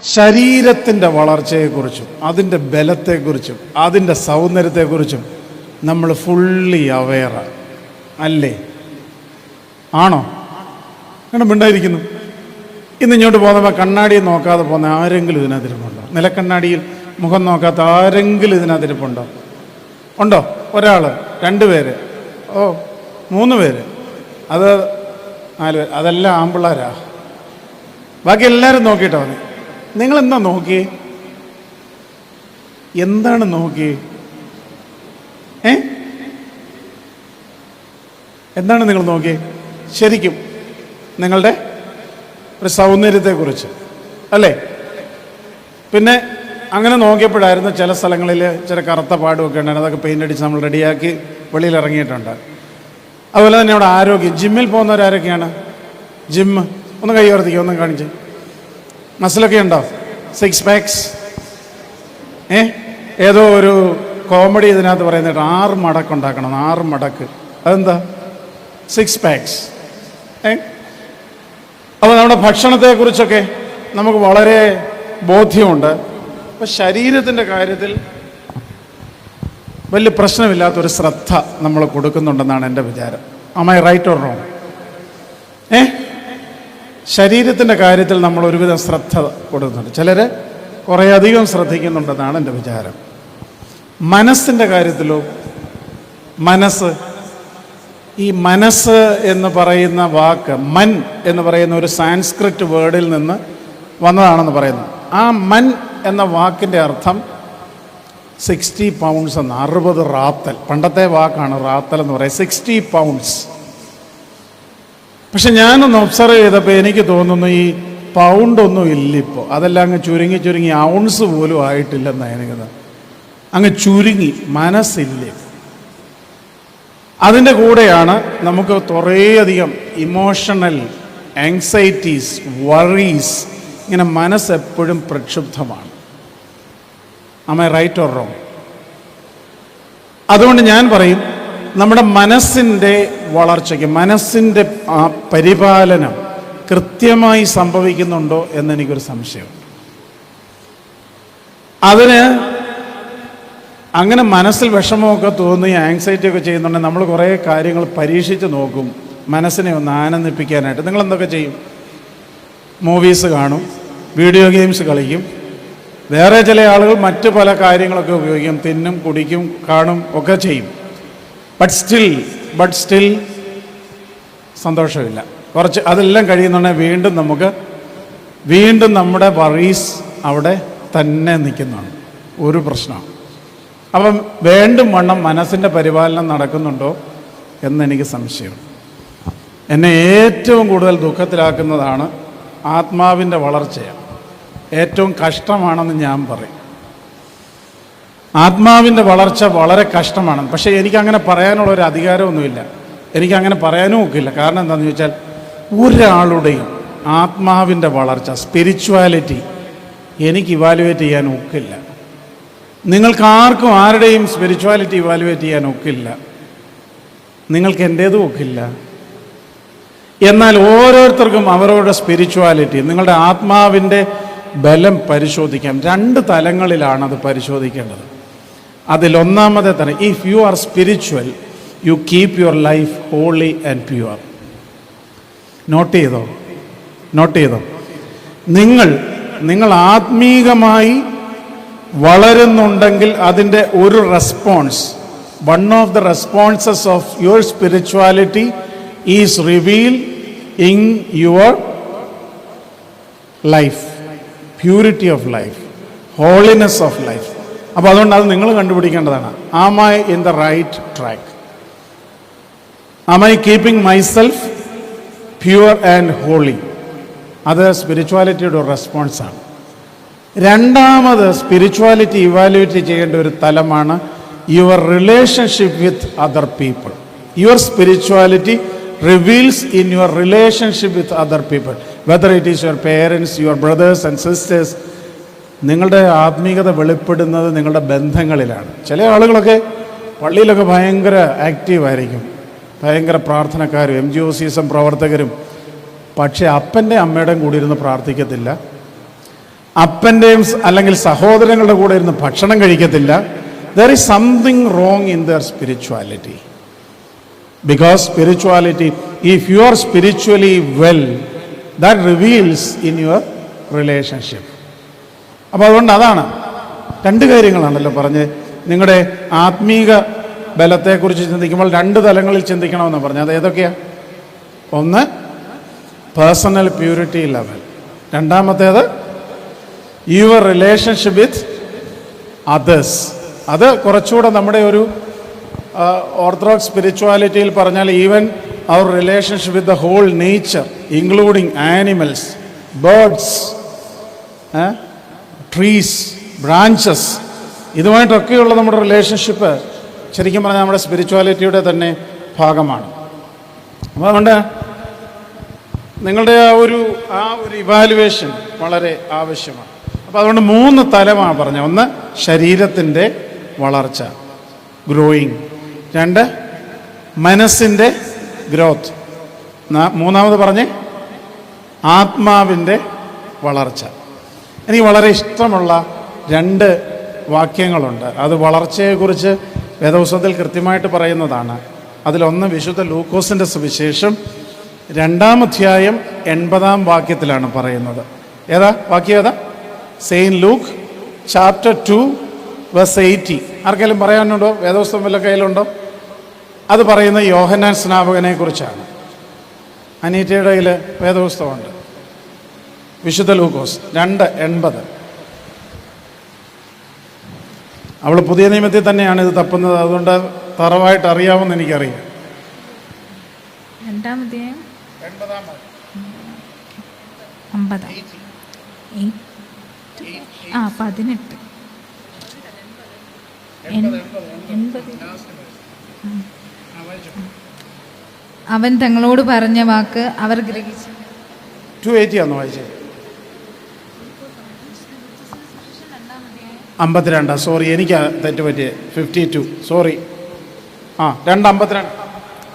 ശരീരത്തിൻ്റെ വളർച്ചയെക്കുറിച്ചും അതിൻ്റെ ബലത്തെക്കുറിച്ചും അതിൻ്റെ സൗന്ദര്യത്തെക്കുറിച്ചും നമ്മൾ ഫുള്ളി അവെയറാണ് അല്ലേ? ആണോ? അങ്ങനെ മിണ്ടായിരിക്കുന്നു. ഇന്ന് ഇങ്ങോട്ട് പോകുന്നപ്പോൾ കണ്ണാടിയിൽ നോക്കാതെ പോകുന്ന ആരെങ്കിലും ഇതിനകത്തിരിപ്പുണ്ടോ? നിലക്കണ്ണാടിയിൽ മുഖം നോക്കാത്ത ആരെങ്കിലും ഇതിനകത്തിരിപ്പുണ്ടോ? ഉണ്ടോ? ഒരാൾ, 2 പേര്, 3 പേര്, അത് 4 പേര്, അതെല്ലാം ആമ്പിള്ളാരാ. ബാക്കി എല്ലാവരും നോക്കിയിട്ടോ മതി. നിങ്ങളെന്താ നോക്കി? എന്താണ് നോക്കി? എന്താണ് നിങ്ങൾ നോക്കി? ശരിക്കും നിങ്ങളുടെ ഒരു സൗന്ദര്യത്തെക്കുറിച്ച് അല്ലേ? പിന്നെ അങ്ങനെ നോക്കിയപ്പോഴായിരുന്നു ചില സ്ഥലങ്ങളിൽ ചില കറുത്ത പാടുമൊക്കെ ഉണ്ടായിരുന്നു. അതൊക്കെ പെയിൻ്റ് അടിച്ച് നമ്മൾ റെഡിയാക്കി വെളിയിൽ ഇറങ്ങിയിട്ടുണ്ട്. അതുപോലെ തന്നെ അവിടെ ആരോഗ്യം, ജിമ്മിൽ പോകുന്നവരാരൊക്കെയാണ്? ജിമ്മ് ഒന്ന് കൈ ഉയർത്തിക്കോ, ഒന്ന് കാണിച്ച്. മസിലൊക്കെ ഉണ്ടോ? 6 പാക്സ്. ഏതോ ഒരു കോമഡി ഇതിനകത്ത് പറയുന്നിട്ട് 6 മടക്ക് ഉണ്ടാക്കണം. 6 മടക്ക്. അതെന്താ? 6 പാക്സ്. അപ്പോൾ നമ്മുടെ ഭക്ഷണത്തെക്കുറിച്ചൊക്കെ നമുക്ക് വളരെ ബോധ്യമുണ്ട്. അപ്പോൾ ശരീരത്തിൻ്റെ കാര്യത്തിൽ വലിയ പ്രശ്നമില്ലാത്തൊരു ശ്രദ്ധ നമ്മൾ കൊടുക്കുന്നുണ്ടെന്നാണ് എൻ്റെ വിചാരം. Am I right or wrong? ശരീരത്തിൻ്റെ കാര്യത്തിൽ നമ്മൾ ഒരുവിധം ശ്രദ്ധ കൊടുക്കുന്നുണ്ട്. ചിലർ കുറേയധികം ശ്രദ്ധിക്കുന്നുണ്ടെന്നാണ് എൻ്റെ വിചാരം. മനസ്സിൻ്റെ കാര്യത്തിലോ? ഈ മനസ്സ് എന്ന് പറയുന്ന വാക്ക്, മൻ എന്ന് പറയുന്ന ഒരു സാൻസ്ക്രിറ്റ് വേർഡിൽ നിന്ന് വന്നതാണെന്ന് പറയുന്നു. ആ മൻ എന്ന വാക്കിൻ്റെ അർത്ഥം 60 പൗണ്ട്സ് എന്ന്, 60 റാത്തൽ. പണ്ടത്തെ വാക്കാണ് റാത്തൽ എന്ന് പറയുന്നത്. 60 പൗണ്ട്സ്. പക്ഷെ ഞാനൊന്ന് ഒബ്സർവ് ചെയ്തപ്പോൾ എനിക്ക് തോന്നുന്നു ഈ പൗണ്ടൊന്നും ഇല്ലിപ്പോൾ. അതെല്ലാം അങ്ങ് ചുരുങ്ങി ഔൺസ് പോലും ആയിട്ടില്ലെന്നാണ് എനിക്ക്. അങ്ങ് ചുരുങ്ങി, മനസ്സില്ല. അതിൻ്റെ കൂടെയാണ് നമുക്ക് കുറേയധികം ഇമോഷണൽ ആങ്സൈറ്റീസ്, വറീസ്. ഇങ്ങനെ മനസ്സെപ്പോഴും പ്രക്ഷുബ്ധമാണ്. Am I right or wrong? അതുകൊണ്ട് ഞാൻ പറയും, നമ്മുടെ മനസ്സിൻ്റെ വളർച്ചയ്ക്ക്, മനസ്സിൻ്റെ പരിപാലനം കൃത്യമായി സംഭവിക്കുന്നുണ്ടോ എന്നെനിക്കൊരു സംശയം. അതിന് അങ്ങനെ മനസ്സിൽ വിഷമമൊക്കെ തോന്നി ആങ്സൈറ്റി ഒക്കെ ചെയ്യുന്നുണ്ടെങ്കിൽ നമ്മൾ കുറേ കാര്യങ്ങൾ പരീക്ഷിച്ച് നോക്കും മനസ്സിനെ ഒന്ന് ആനന്ദിപ്പിക്കാനായിട്ട്. നിങ്ങളെന്തൊക്കെ ചെയ്യും? മൂവീസ് കാണും, വീഡിയോ ഗെയിംസ് കളിക്കും, വേറെ ചില ആളുകൾ മറ്റ് പല കാര്യങ്ങളൊക്കെ ഉപയോഗിക്കും, തിന്നും, കുടിക്കും, കാണും, ഒക്കെ ചെയ്യും. ബട്ട് സ്റ്റിൽ സന്തോഷമില്ല. കുറച്ച് അതെല്ലാം കഴിയുന്നുണ്ടെങ്കിൽ വീണ്ടും നമ്മുടെ വറീസ് അവിടെ തന്നെ നിൽക്കുന്നതാണ്. ഒരു പ്രശ്നമാണ്. അപ്പം വേണ്ടും വണ്ണം മനസ്സിൻ്റെ പരിപാലനം നടക്കുന്നുണ്ടോ എന്നെനിക്ക് സംശയമുണ്ട്. എന്നെ ഏറ്റവും കൂടുതൽ ദുഃഖത്തിലാക്കുന്നതാണ് ആത്മാവിൻ്റെ വളർച്ചയാണ്. ഏറ്റവും കഷ്ടമാണെന്ന് ഞാൻ പറയും. ആത്മാവിൻ്റെ വളർച്ച വളരെ കഷ്ടമാണ്. പക്ഷേ എനിക്കങ്ങനെ പറയാനുള്ളൊരു അധികാരമൊന്നുമില്ല. എനിക്കങ്ങനെ പറയാനും ഒക്കില്ല. കാരണം എന്താണെന്ന് ചോദിച്ചാൽ, ഒരാളുടെയും ആത്മാവിൻ്റെ വളർച്ച, സ്പിരിച്വാലിറ്റി എനിക്ക് ഇവാലുവേറ്റ് ചെയ്യാൻ ഒക്കില്ല. നിങ്ങൾക്കാർക്കും ആരുടെയും സ്പിരിച്വാലിറ്റി ഇവാലുവേറ്റ് ചെയ്യാൻ ഒക്കില്ല. നിങ്ങൾക്ക് എൻ്റേതും ഒക്കില്ല. എന്നാൽ ഓരോരുത്തർക്കും അവരവരുടെ സ്പിരിച്വാലിറ്റി, നിങ്ങളുടെ ആത്മാവിൻ്റെ ബലം പരിശോധിക്കാം. 2 തലങ്ങളിലാണ് അത് പരിശോധിക്കേണ്ടത്. അതിലൊന്നാമത്തെ തരം, if you are spiritual, you keep your life holy and pure. Note ചെയ്തോ? നിങ്ങൾ ആത്മീകമായി വളരുന്നുണ്ടെങ്കിൽ അതിൻ്റെ ഒരു response, one of the responses of your spirituality is reveal in your life, purity of life, holiness of life. അപ്പോൾ അതുകൊണ്ട് അത് നിങ്ങൾ കണ്ടുപിടിക്കേണ്ടതാണ്. Am I in the right track? Am I keeping myself pure and holy? അത് സ്പിരിച്വാലിറ്റിയുടെ ഒരു റെസ്പോൺസാണ്. രണ്ടാമത് സ്പിരിച്വാലിറ്റി ഇവാലുവേറ്റ് ചെയ്യേണ്ട ഒരു തലമാണ് your relationship with other people. Your spirituality reveals in your relationship with other people, whether it is your parents, your brothers and sisters. നിങ്ങളുടെ ആത്മീയത വെളിപ്പെടുന്നത് നിങ്ങളുടെ ബന്ധങ്ങളിലാണ്. ചില ആളുകളൊക്കെ പള്ളിയിലൊക്കെ ഭയങ്കര ആക്റ്റീവായിരിക്കും, ഭയങ്കര പ്രാർത്ഥനക്കാരും MGOCism പ്രവർത്തകരും. പക്ഷേ അപ്പൻ്റെ അമ്മയുടെയും കൂടി ഇരുന്ന് പ്രാർത്ഥിക്കത്തില്ല. അപ്പൻ്റെയും അല്ലെങ്കിൽ സഹോദരങ്ങളുടെ കൂടെ ഇരുന്ന് ഭക്ഷണം കഴിക്കത്തില്ല. There is something wrong in there spirituality. Because spirituality, if you R spiritually well, that reveals in your relationship. അപ്പോൾ അതുകൊണ്ട് അതാണ് രണ്ട് കാര്യങ്ങളാണല്ലോ പറഞ്ഞ്. നിങ്ങളുടെ ആത്മീക ബലത്തെക്കുറിച്ച് ചിന്തിക്കുമ്പോൾ രണ്ട് തലങ്ങളിൽ ചിന്തിക്കണമെന്ന് പറഞ്ഞു. അത് ഏതൊക്കെയാണ്? ഒന്ന് പേഴ്സണൽ പ്യൂരിറ്റി ലെവൽ, രണ്ടാമത്തേത് യുവർ റിലേഷൻഷിപ്പ് വിത്ത് അതേഴ്സ്. അത് കുറച്ചുകൂടെ നമ്മുടെ ഒരു ഓർത്തഡോക്സ് സ്പിരിച്വാലിറ്റിയിൽ പറഞ്ഞാൽ even our relationship with the whole nature, including animals, birds, trees, branches, ഇതുമായിട്ടൊക്കെയുള്ള നമ്മുടെ റിലേഷൻഷിപ്പ് ശരിക്കും പറഞ്ഞാൽ നമ്മുടെ സ്പിരിച്വാലിറ്റിയുടെ തന്നെ ഭാഗമാണ്. അപ്പോൾ അതുകൊണ്ട് നിങ്ങളുടെ ആ ഒരു ഇവാലുവേഷൻ വളരെ ആവശ്യമാണ്. അപ്പോൾ അതുകൊണ്ട് 3 തലമാണ് പറഞ്ഞത്. ഒന്ന് ശരീരത്തിൻ്റെ വളർച്ച, ഗ്രോയിങ്. 2 മനസ്സിൻ്റെ ഗ്രോത്ത്. മൂന്നാമത് പറഞ്ഞ് ആത്മാവിൻ്റെ വളർച്ച. എനിക്ക് വളരെ ഇഷ്ടമുള്ള 2 വാക്യങ്ങളുണ്ട്. അത് വളർച്ചയെക്കുറിച്ച് വേദപുസ്തകത്തിൽ കൃത്യമായിട്ട് പറയുന്നതാണ്. അതിലൊന്ന് വിശുദ്ധ ലൂക്കോസിൻ്റെ സുവിശേഷം 2-ാം അധ്യായം 80-ാം വാക്യത്തിലാണ് പറയുന്നത്. ഏതാ വാക്യം? ഏതാ? Saint Luke chapter 2 verse 80. ആർക്കെങ്കിലും പറയാനുണ്ടോ? വേദപുസ്തകം വല്ല കയ്യിലുണ്ടോ? അത് പറയുന്ന യോഹന്നാൻ സ്നാപകനെ കുറിച്ചാണ്. അനീറ്റയുടെ കയ്യിൽ വേദപുസ്തകമുണ്ട്. വിശുദ്ധ ലൂക്കോസ് 2:80. അവൾ പുതിയ നിയമത്തിൽ തന്നെയാണ് ഇത് തപ്പുന്നത്. അതുകൊണ്ട് തറവായിട്ട് അറിയാമെന്ന് എനിക്കറിയാം. 2-ാം അധ്യായം 18. അവൻ തങ്ങളോട് പറഞ്ഞ വാക്ക് അവർ ഗ്രഹിച്ചു. 280 ആണോ വായിച്ചത്? 52. സോറി, എനിക്ക് തെറ്റുപറ്റിയ 52. സോറി. 2:52.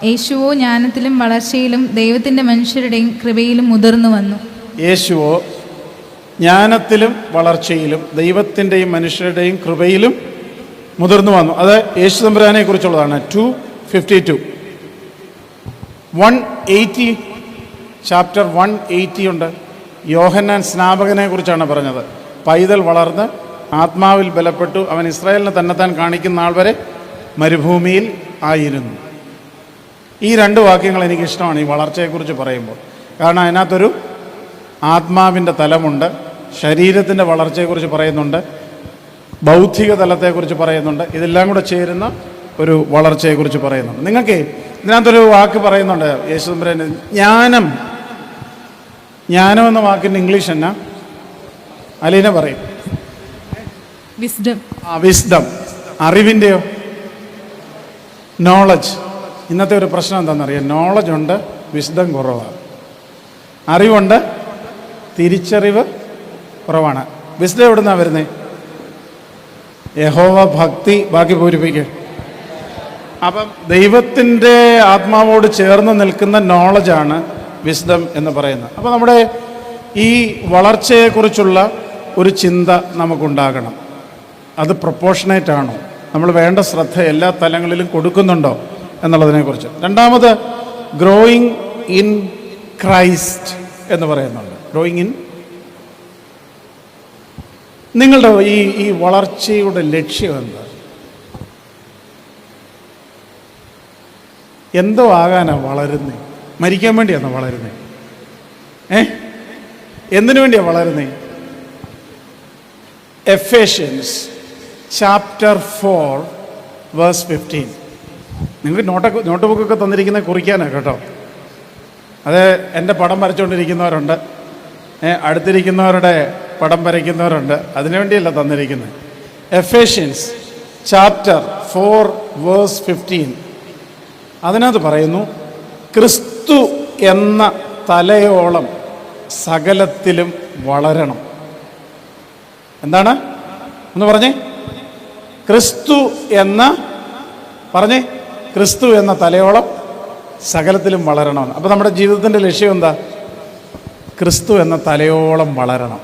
യേശുവോ ജ്ഞാനത്തിലും വളർച്ചയിലും ദൈവത്തിൻ്റെ മനുഷ്യരുടെയും കൃപയിലും മുതിർന്നു വന്നു. യേശുവോ ജ്ഞാനത്തിലും വളർച്ചയിലും ദൈവത്തിൻ്റെയും മനുഷ്യരുടെയും കൃപയിലും മുതിർന്നു വന്നു. അത് യേശു തമ്പുരാനെ കുറിച്ചുള്ളതാണ്. 2:52. 180 ചാപ്റ്റർ 180 ഉണ്ട്. യോഹന്നാൻ സ്നാപകനെ കുറിച്ചാണ് പറഞ്ഞത്. പൈതൽ വളർന്ന് ആത്മാവിൽ ബലപ്പെട്ടു, അവൻ ഇസ്രായേലിനെ തന്നെത്താൻ കാണിക്കുന്ന ആൾ വരെ മരുഭൂമിയിൽ ആയിരുന്നു. ഈ 2 വാക്യങ്ങൾ എനിക്കിഷ്ടമാണ് ഈ വളർച്ചയെക്കുറിച്ച് പറയുമ്പോൾ. കാരണം അതിനകത്തൊരു ആത്മാവിൻ്റെ തലമുണ്ട്, ശരീരത്തിൻ്റെ വളർച്ചയെക്കുറിച്ച് പറയുന്നുണ്ട്, ബൗദ്ധിക തലത്തെക്കുറിച്ച് പറയുന്നുണ്ട്. ഇതെല്ലാം കൂടെ ചേരുന്ന ഒരു വളർച്ചയെക്കുറിച്ച് പറയുന്നുണ്ട്. നിങ്ങൾക്ക് ഇതിനകത്തൊരു വാക്ക് പറയുന്നുണ്ട് യേശു തമ്പുരാൻ. ജ്ഞാനം. ജ്ഞാനം എന്ന വാക്കിൻ്റെ ഇംഗ്ലീഷ് എന്നാ? അലീന പറയും. വിസ്ഡം. വിസ്ഡം. അറിവിൻ്റെയോ? നോളജ്. ഇന്നത്തെ ഒരു പ്രശ്നം എന്താണെന്നറിയാം. നോളജ് ഉണ്ട്, വിസ്ഡം കുറവാണ്. അറിവുണ്ട്, തിരിച്ചറിവ് കുറവാണ്. വിസ്ഡം എവിടെ നിന്നാണ് വരുന്നത്? യഹോവ ഭക്തി. ബാക്കി പൂരിപ്പിക്കുക. അപ്പം ദൈവത്തിൻ്റെ ആത്മാവോട് ചേർന്ന് നിൽക്കുന്ന നോളജാണ് വിസ്ഡം എന്ന് പറയുന്നത്. അപ്പോൾ നമ്മുടെ ഈ വളർച്ചയെക്കുറിച്ചുള്ള ഒരു ചിന്ത നമുക്കുണ്ടാകണം. അത് പ്രൊപ്പോർഷനേറ്റ് ആണോ? നമ്മൾ വേണ്ട ശ്രദ്ധ എല്ലാ തലങ്ങളിലും കൊടുക്കുന്നുണ്ടോ എന്നുള്ളതിനെക്കുറിച്ച്. രണ്ടാമത് ഗ്രോയിങ് ഇൻ ക്രൈസ്റ്റ് എന്ന് പറയുന്നുണ്ട്. Growing in. നിങ്ങളുടെ ഈ വളർച്ചയുടെ ലക്ഷ്യം എന്താ? എന്തോ ആകാനാണ് വളരുന്നേ? മരിക്കാൻ വേണ്ടിയാണോ വളരുന്നേ? എന്തിനു വേണ്ടിയാണ് വളരുന്നേ? Ephesians chapter 4 verse 15. നിങ്ങൾക്ക് നോട്ട് ബുക്കൊക്കെ തന്നിരിക്കുന്നത് കുറിക്കാനാണ് കേട്ടോ. അത് എൻ്റെ പടം വരച്ചുകൊണ്ടിരിക്കുന്നവരുണ്ട്, അടുത്തിരിക്കുന്നവരുടെ പടം വരയ്ക്കുന്നവരുണ്ട്. അതിനുവേണ്ടിയല്ല തന്നിരിക്കുന്നത്. Ephesians chapter 4 verse 15. അതിനകത്ത് പറയുന്നു, ക്രിസ്തു എന്ന തലയോളം സകലത്തിലും വളരണം. എന്താണ് ഒന്ന് പറഞ്ഞേ? ക്രിസ്തു എന്ന പറഞ്ഞേ, ക്രിസ്തു എന്ന തലയോളം സകലത്തിലും വളരണമെന്ന്. അപ്പോൾ നമ്മുടെ ജീവിതത്തിൻ്റെ ലക്ഷ്യം എന്താ? ക്രിസ്തു എന്ന തലയോളം വളരണം.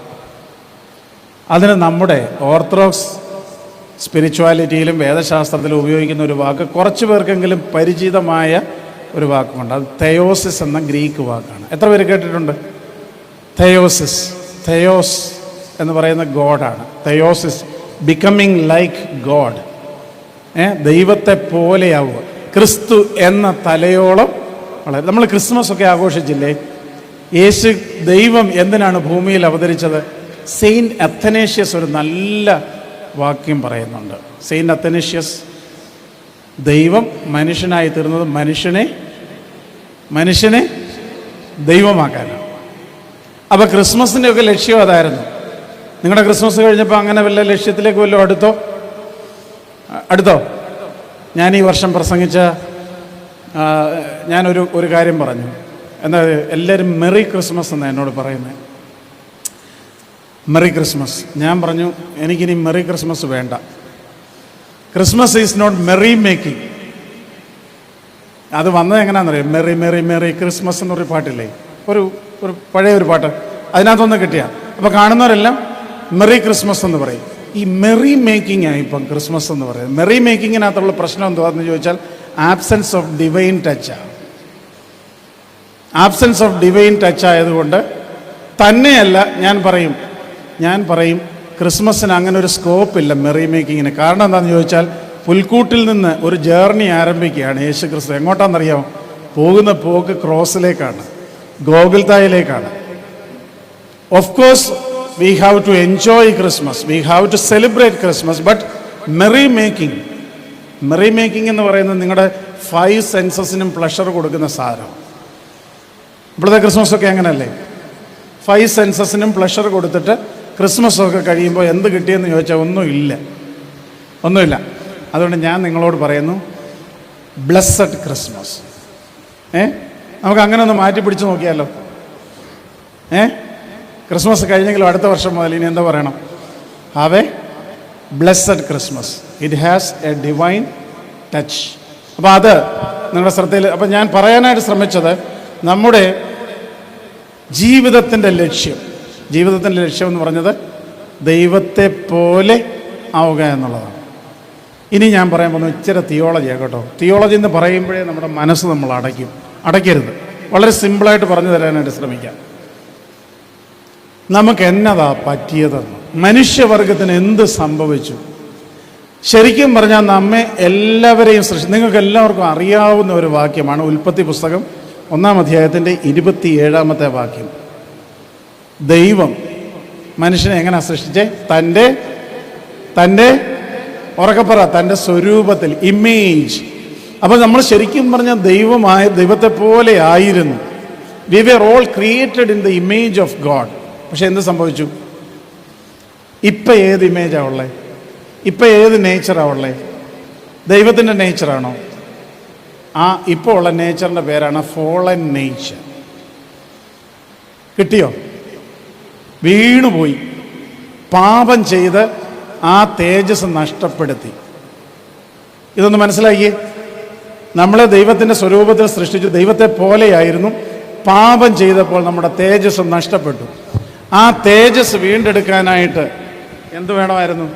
അതിന് നമ്മുടെ ഓർത്തഡോക്സ് സ്പിരിച്വാലിറ്റിയിലും വേദശാസ്ത്രത്തിലും ഉപയോഗിക്കുന്ന ഒരു വാക്ക് കുറച്ച് പേർക്കെങ്കിലും പരിചിതമായ ഒരു വാക്കുണ്ട്. അത് തെയോസിസ് എന്ന ഗ്രീക്ക് വാക്കാണ്. എത്ര പേര് കേട്ടിട്ടുണ്ട്? തെയോസിസ്, തെയോസ് എന്ന് പറയുന്ന ഗോഡാണ്. തെയോസിസ്, ബിക്കമിങ് ലൈക്ക് ഗോഡ്, ദൈവത്തെ പോലെയാവുക. ക്രിസ്തു എന്ന തലയോളം വളരെ. നമ്മൾ ക്രിസ്മസ് ഒക്കെ ആഘോഷിച്ചില്ലേ? യേശു ദൈവം എന്തിനാണ് ഭൂമിയിൽ അവതരിച്ചത്? സെയിൻറ്റ് അത്തനേഷ്യസ് ഒരു നല്ല വാക്യം പറയുന്നുണ്ട്. സെയിൻറ്റ് അത്തനേഷ്യസ്, ദൈവം മനുഷ്യനായി തീർന്നത് മനുഷ്യനെ ദൈവമാക്കാനാണ്. അപ്പോൾ ക്രിസ്മസിൻ്റെ ഒക്കെ ലക്ഷ്യം അതായിരുന്നു. നിങ്ങളുടെ ക്രിസ്മസ് കഴിഞ്ഞപ്പോൾ അങ്ങനെ വല്ല ലക്ഷ്യത്തിലേക്ക് വല്ലതും അടുത്തോ? ഞാൻ ഈ വർഷം പ്രസംഗിച്ച ഞാനൊരു കാര്യം പറഞ്ഞു. എന്താ, എല്ലാവരും മെറി ക്രിസ്മസ് എന്നാണ് എന്നോട് പറയുന്നത്. Merry Christmas. ഞാൻ പറഞ്ഞു എനിക്കിനി മെറി ക്രിസ്മസ് വേണ്ട. Christmas is not merry making. അത് വന്നത് എങ്ങനെയാണെന്നറിയാം? മെറി മെറി മെറി ക്രിസ്മസ് എന്നൊരു പാട്ടില്ലേ, ഒരു പഴയ ഒരു പാട്ട്, അതിനകത്തൊന്ന് കിട്ടിയ. അപ്പോൾ കാണുന്നവരെല്ലാം മെറി ക്രിസ്മസ് എന്ന് പറയും. ഈ മെറി മേക്കിംഗ് ആണ് ഇപ്പം ക്രിസ്മസ് എന്ന് പറയുന്നത്. മെറി മേക്കിങ്ങിനകത്തുള്ള പ്രശ്നം എന്താണെന്ന് ചോദിച്ചാൽ ആബ്സെൻസ് ഓഫ് ഡിവൈൻ ടച്ചാണ്. ആബ്സെൻസ് ഓഫ് ഡിവൈൻ ടച്ച് ആയതുകൊണ്ട് തന്നെയല്ല ഞാൻ പറയും ക്രിസ്മസിന് അങ്ങനെ ഒരു സ്കോപ്പില്ല മെറി മേക്കിങ്ങിന്. കാരണം എന്താണെന്ന് ചോദിച്ചാൽ പുൽക്കൂട്ടിൽ നിന്ന് ഒരു ജേർണി ആരംഭിക്കുകയാണ് യേശു ക്രിസ്തു. എങ്ങോട്ടാണെന്നറിയാമോ? പോകുന്ന പോക്ക് ക്രോസിലേക്കാണ്, ഗോകുൽത്തായിലേക്കാണ്. Of course we have to enjoy Christmas, we have to celebrate Christmas, but merry making എന്ന് പറയുന്നത് നിങ്ങളുടെ 5 സെൻസസിനും പ്ലഷർ കൊടുക്കുന്ന സാധനം. ഇപ്പോഴത്തെ ക്രിസ്മസ് ഒക്കെ അങ്ങനെയല്ലേ? 5 സെൻസസിനും പ്ലഷർ കൊടുത്തിട്ട് ക്രിസ്മസ് ഒക്കെ കഴിയുമ്പോൾ എന്ത് കിട്ടിയെന്ന് ചോദിച്ചാൽ ഒന്നുമില്ല. അതുകൊണ്ട് ഞാൻ നിങ്ങളോട് പറയുന്നു, ബ്ലെസ്സഡ് ക്രിസ്മസ്. നമുക്ക് അങ്ങനെ ഒന്ന് മാറ്റി പിടിച്ച് നോക്കിയാലോ? ക്രിസ്മസ് കഴിഞ്ഞെങ്കിലും അടുത്ത വർഷം മുതൽ ഇനി എന്താ പറയണം? Have A blessed Christmas, it has A divine touch. അപ്പോൾ അത് നിങ്ങളുടെ ശ്രദ്ധയിൽ. അപ്പം ഞാൻ പറയാനായിട്ട് ശ്രമിച്ചത് നമ്മുടെ ജീവിതത്തിൻ്റെ ലക്ഷ്യം എന്ന് പറഞ്ഞത് ദൈവത്തെ പോലെ ആവുക എന്നുള്ളതാണ്. ഇനി ഞാൻ പറയാൻ പോകുന്നത് ഇച്ചിരി തിയോളജിയാണ് കേട്ടോ. തിയോളജി എന്ന് പറയുമ്പോഴേ നമ്മുടെ മനസ്സ് നമ്മൾ അടയ്ക്കരുത്. വളരെ സിമ്പിളായിട്ട് പറഞ്ഞു തരാനായിട്ട് ശ്രമിക്കാം. നമുക്ക് എന്നതാ പറ്റിയതെന്ന്, മനുഷ്യവർഗത്തിന് എന്ത് സംഭവിച്ചു? ശരിക്കും പറഞ്ഞാൽ നമ്മെ എല്ലാവരെയും നിങ്ങൾക്ക് എല്ലാവർക്കും അറിയാവുന്ന ഒരു വാക്യമാണ് ഉൽപ്പത്തി പുസ്തകം 1-ാം അധ്യായത്തിൻ്റെ 27-ാമത്തെ വാക്യം. ദൈവം മനുഷ്യനെ എങ്ങനെ സൃഷ്ടിച്ചേ? തൻ്റെ ഉറക്കപ്പറ, തൻ്റെ സ്വരൂപത്തിൽ, ഇമേജ്. അപ്പോൾ നമ്മൾ ശരിക്കും പറഞ്ഞാൽ ദൈവത്തെ പോലെ ആയിരുന്നു. We were all created in the image of God. പക്ഷെ എന്ത് സംഭവിച്ചു? ഇപ്പം ഏത് ഇമേജാണ് ഉള്ളത്? ഇപ്പം ഏത് നേച്ചറാണ് ഉള്ളത്? ദൈവത്തിൻ്റെ നേച്ചറാണോ? ഇപ്പോൾ ഉള്ള നേച്ചറിൻ്റെ പേരാണ് ഫോളൻ നേച്ചർ. കിട്ടിയോ? വീണുപോയി, പാപം ചെയ്ത് ആ തേജസ് നഷ്ടപ്പെടുത്തി. ഇതൊന്ന് മനസ്സിലാക്കിയേ. നമ്മളെ ദൈവത്തിൻ്റെ സ്വരൂപത്തിൽ സൃഷ്ടിച്ചു, ദൈവത്തെ പോലെയായിരുന്നു. പാപം ചെയ്തപ്പോൾ നമ്മുടെ തേജസ് നഷ്ടപ്പെട്ടു. ആ തേജസ് വീണ്ടെടുക്കാനായിട്ട് എന്ത് വേണമായിരുന്നു?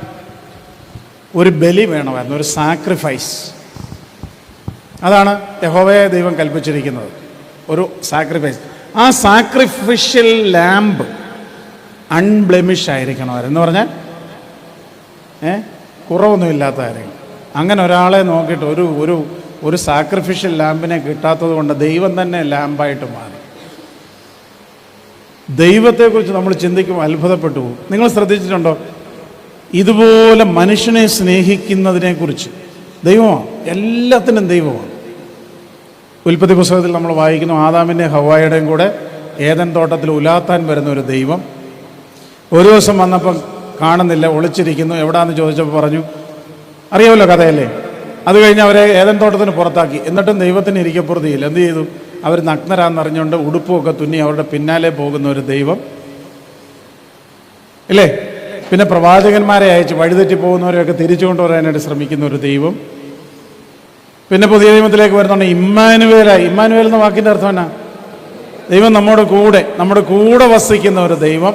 ഒരു ബലി വേണമായിരുന്നു, ഒരു സാക്രിഫൈസ്. അതാണ് യഹോവയെ ദൈവം കൽപ്പിച്ചിരിക്കുന്നത്, ഒരു സാക്രിഫൈസ്. ആ സാക്രിഫിഷ്യൽ ലാമ്പ് അൺബ്ലെമിഷ് ആയിരിക്കണമായിരുന്നു. എന്ന് പറഞ്ഞാൽ കുറവൊന്നുമില്ലാത്തതായിരിക്കും. അങ്ങനെ ഒരാളെ നോക്കിയിട്ട് ഒരു സാക്രിഫിഷ്യൽ ലാമ്പിനെ കിട്ടാത്തത് കൊണ്ട് ദൈവം തന്നെ ലാമ്പായിട്ട് മാറി. ദൈവത്തെക്കുറിച്ച് നമ്മൾ ചിന്തിക്കുമ്പോൾ അത്ഭുതപ്പെട്ടു പോകും. നിങ്ങൾ ശ്രദ്ധിച്ചിട്ടുണ്ടോ? ഇതുപോലെ മനുഷ്യനെ സ്നേഹിക്കുന്നതിനെക്കുറിച്ച് ദൈവമാണ്, എല്ലാത്തിനും ദൈവമാണ്. ഉൽപ്പത്തി പുസ്തകത്തിൽ നമ്മൾ വായിക്കുന്നു, ആദാമിൻ്റെയും ഹവ്വായുടെയും കൂടെ ഏദൻ തോട്ടത്തിൽ ഉലാത്താൻ വരുന്ന ഒരു ദൈവം. ഒരു ദിവസം വന്നപ്പം കാണുന്നില്ല, ഒളിച്ചിരിക്കുന്നു. എവിടാന്ന് ചോദിച്ചപ്പോൾ പറഞ്ഞു, അറിയാമല്ലോ കഥയല്ലേ. അത് കഴിഞ്ഞ് അവരെ ഏദൻ തോട്ടത്തിന് പുറത്താക്കി. എന്നിട്ടും ദൈവത്തിന് ഇരിക്കപ്പുറത്തിയില്ല. എന്ത് ചെയ്തു? അവർ നഗ്നരാന്നറിഞ്ഞുകൊണ്ട് ഉടുപ്പുമൊക്കെ തുന്നി അവരുടെ പിന്നാലെ പോകുന്ന ഒരു ദൈവം ഇല്ലേ? പിന്നെ പ്രവാചകന്മാരെ അയച്ച് വഴിതെറ്റി പോകുന്നവരെയൊക്കെ തിരിച്ചു കൊണ്ടുവരാനായിട്ട് ശ്രമിക്കുന്ന ഒരു ദൈവം. പിന്നെ പുതിയ നിയമത്തിലേക്ക് വരുന്നുണ്ട് ഇമ്മാനുവേലായി. ഇമ്മാനുവേൽ എന്ന വാക്കിൻ്റെ അർത്ഥം എന്നാ? ദൈവം നമ്മുടെ കൂടെ വസിക്കുന്ന ഒരു ദൈവം.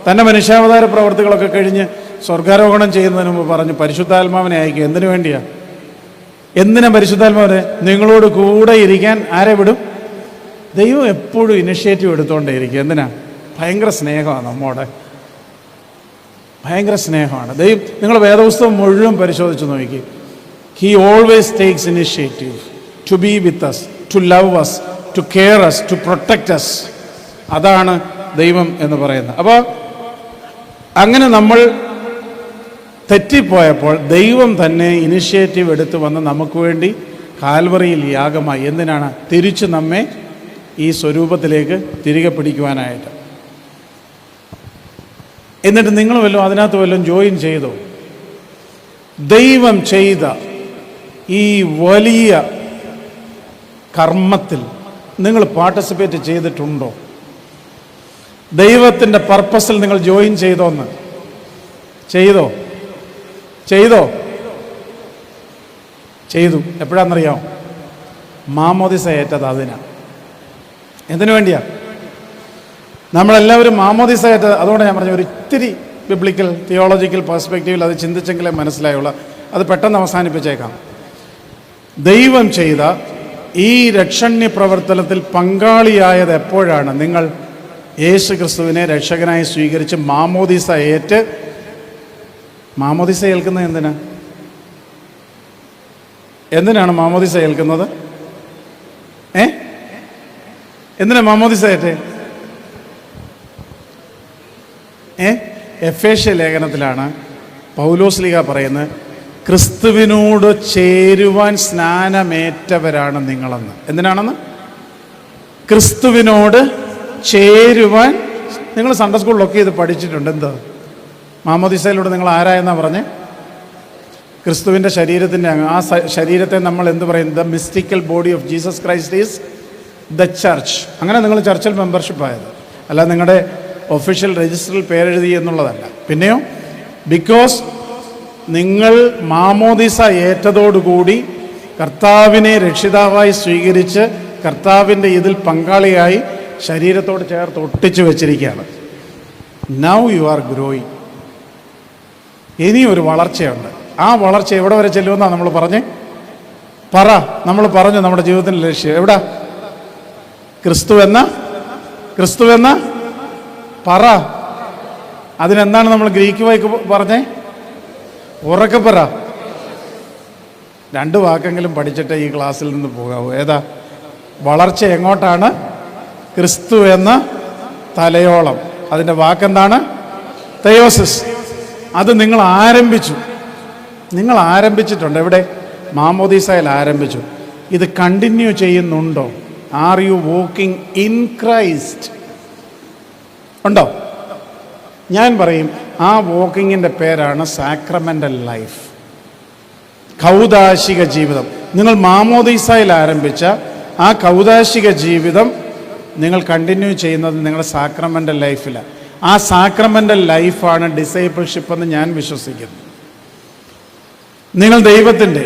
തൻ്റെ മനുഷ്യാവതാര പ്രവർത്തികളൊക്കെ കഴിഞ്ഞ് സ്വർഗാരോഹണം ചെയ്യുന്നതിന് മുമ്പ് പറഞ്ഞു പരിശുദ്ധാത്മാവിനെ അയക്കും. എന്തിനു വേണ്ടിയാ? എന്തിനാ പരിശുദ്ധാത്മാവിനെ? നിങ്ങളോട് കൂടെ ഇരിക്കാൻ ആരെ വിടും? ദൈവം എപ്പോഴും ഇനിഷ്യേറ്റീവ് എടുത്തുകൊണ്ടേയിരിക്കും. എന്തിനാ? ഭയങ്കര സ്നേഹമാണ് നമ്മോടെ, ഭയങ്കര സ്നേഹമാണ്. ദൈവം, നിങ്ങൾ വേദപുസ്തകം മുഴുവൻ പരിശോധിച്ച് നോക്കി. He always takes initiative to be with us, to love us, to care us, to protect us. അതാണ് ദൈവം എന്ന് പറയുന്നത്. അപ്പോൾ അങ്ങനെ നമ്മൾ തെറ്റിപ്പോയപ്പോൾ ദൈവം തന്നെ ഇനിഷ്യേറ്റീവ് എടുത്ത് വന്ന് നമുക്ക് വേണ്ടി കാൽവറിയിൽ യാഗമായി. എന്തിനാണ്? തിരിച്ച് നമ്മെ ഈ സ്വരൂപത്തിലേക്ക് തിരികെ പിടിക്കുവാനായിട്ട്. എന്നിട്ട് നിങ്ങൾ വല്ലതും അതിനകത്ത് വല്ലതും ജോയിൻ ചെയ്തോ? ദൈവം ചെയ്ത ഈ വലിയ കർമ്മത്തിൽ നിങ്ങൾ പാർട്ടിസിപ്പേറ്റ് ചെയ്തിട്ടുണ്ടോ? ദൈവത്തിൻ്റെ പർപ്പസിൽ നിങ്ങൾ ജോയിൻ ചെയ്തോന്ന്? ചെയ്തോ? ചെയ്തു. എപ്പോഴാണെന്നറിയാമോ? മാമോദിസ ഏറ്റത് അതിനാ. എന്തിനു വേണ്ടിയാ? നമ്മളെല്ലാവരും മാമോദിസ ഏറ്റത്. അതുകൊണ്ട് ഞാൻ പറഞ്ഞു, ഒരു ഇത്തിരി ബിബ്ലിക്കൽ തിയോളജിക്കൽ പെർസ്പെക്റ്റീവിൽ അത് ചിന്തിച്ചെങ്കിലേ മനസ്സിലായുള്ളൂ. അത് പെട്ടെന്ന് അവസാനിപ്പിച്ചേക്കാം. ദൈവം ചെയ്ത ഈ രക്ഷണ്യ പ്രവർത്തനത്തിൽ പങ്കാളിയായത് എപ്പോഴാണ്? നിങ്ങൾ യേശു ക്രിസ്തുവിനെ രക്ഷകനായി സ്വീകരിച്ച് മാമോദിസ ഏറ്റ്. മാമോദിസ ഏൽക്കുന്നത് എന്തിനാണ് മാമോദിസ ഏൽക്കുന്നത്? എന്തിനാ മാമോദിസ ഏറ്റ്? എഫേസ്യ ലേഖനത്തിലാണ് പൗലോസ്ലീഹ പറയുന്നത്, ക്രിസ്തുവിനോട് ചേരുവാൻ സ്നാനമേറ്റവരാണ് നിങ്ങളെന്ന്. എന്തിനാണെന്ന്? ക്രിസ്തുവിനോട് ചേരുവാൻ. നിങ്ങൾ സൺഡേ സ്കൂളിലൊക്കെ ഇത് പഠിച്ചിട്ടുണ്ട്. എന്താ മാമോദിസയിലൂടെ നിങ്ങൾ ആരായെന്നാണ് പറഞ്ഞേ? ക്രിസ്തുവിൻ്റെ ശരീരത്തിൻ്റെ ആ ശരീരത്തെ നമ്മൾ എന്ത് പറയും? The mystical body of Jesus Christ is the church. അങ്ങനെ നിങ്ങൾ ചർച്ചിൽ മെമ്പർഷിപ്പ് ആയത്, അല്ല നിങ്ങളുടെ ഒഫീഷ്യൽ രജിസ്റ്ററിൽ പേരെഴുതി എന്നുള്ളതല്ല. പിന്നെയോ, ബിക്കോസ് നിങ്ങൾ മാമോദിസ ഏറ്റതോടുകൂടി കർത്താവിനെ രക്ഷിതാവായി സ്വീകരിച്ച് കർത്താവിൻ്റെ ഇതിൽ പങ്കാളിയായി ശരീരത്തോട് ചേർത്ത് ഒട്ടിച്ചു വെച്ചിരിക്കുകയാണ്. Now you are growing. ഇനി ഒരു വളർച്ചയുണ്ട്. ആ വളർച്ച എവിടെ വരെ ചെല്ലുമെന്നാണ് നമ്മൾ പറഞ്ഞേ? നമ്മൾ പറഞ്ഞു നമ്മുടെ ജീവിതത്തിൻ്റെ ലക്ഷ്യം എവിടാ? ക്രിസ്തുവെന്ന പറ. അതിനെന്താണ് നമ്മൾ ഗ്രീക്ക് വായിക്ക് പറഞ്ഞേ? ഉറക്കെ പറ. 2 വാക്കെങ്കിലും പഠിച്ചിട്ട് ഈ ക്ലാസ്സിൽ നിന്ന് പോകാവൂ. ഏതാ വളർച്ച? എങ്ങോട്ടാണ്? ക്രിസ്തു എന്ന തലയോളം. അതിൻ്റെ വാക്കെന്താണ്? തെയോസിസ്. അത് നിങ്ങൾ ആരംഭിച്ചിട്ടുണ്ട്. എവിടെ? മാമോദീസയിൽ ആരംഭിച്ചു. ഇത് കണ്ടിന്യൂ ചെയ്യുന്നുണ്ടോ? Are you walking in Christ? ഉണ്ടോ? ഞാൻ പറയും, ആ വോക്കിങ്ങിൻ്റെ പേരാണ് സാക്രമെൻ്റൽ ലൈഫ്, കൗദാശിക ജീവിതം. നിങ്ങൾ മാമോദീസയിൽ ആരംഭിച്ച ആ കൗദാശിക ജീവിതം നിങ്ങൾ കണ്ടിന്യൂ ചെയ്യുന്നത് നിങ്ങളുടെ സാക്രമെൻ്റൽ ലൈഫിലാണ്. ആ സാക്രമെൻ്റൽ ലൈഫാണ് ഡിസൈപ്പിൾഷിപ്പ് എന്ന് ഞാൻ വിശ്വസിക്കുന്നു. നിങ്ങൾ ദൈവത്തിൻ്റെ,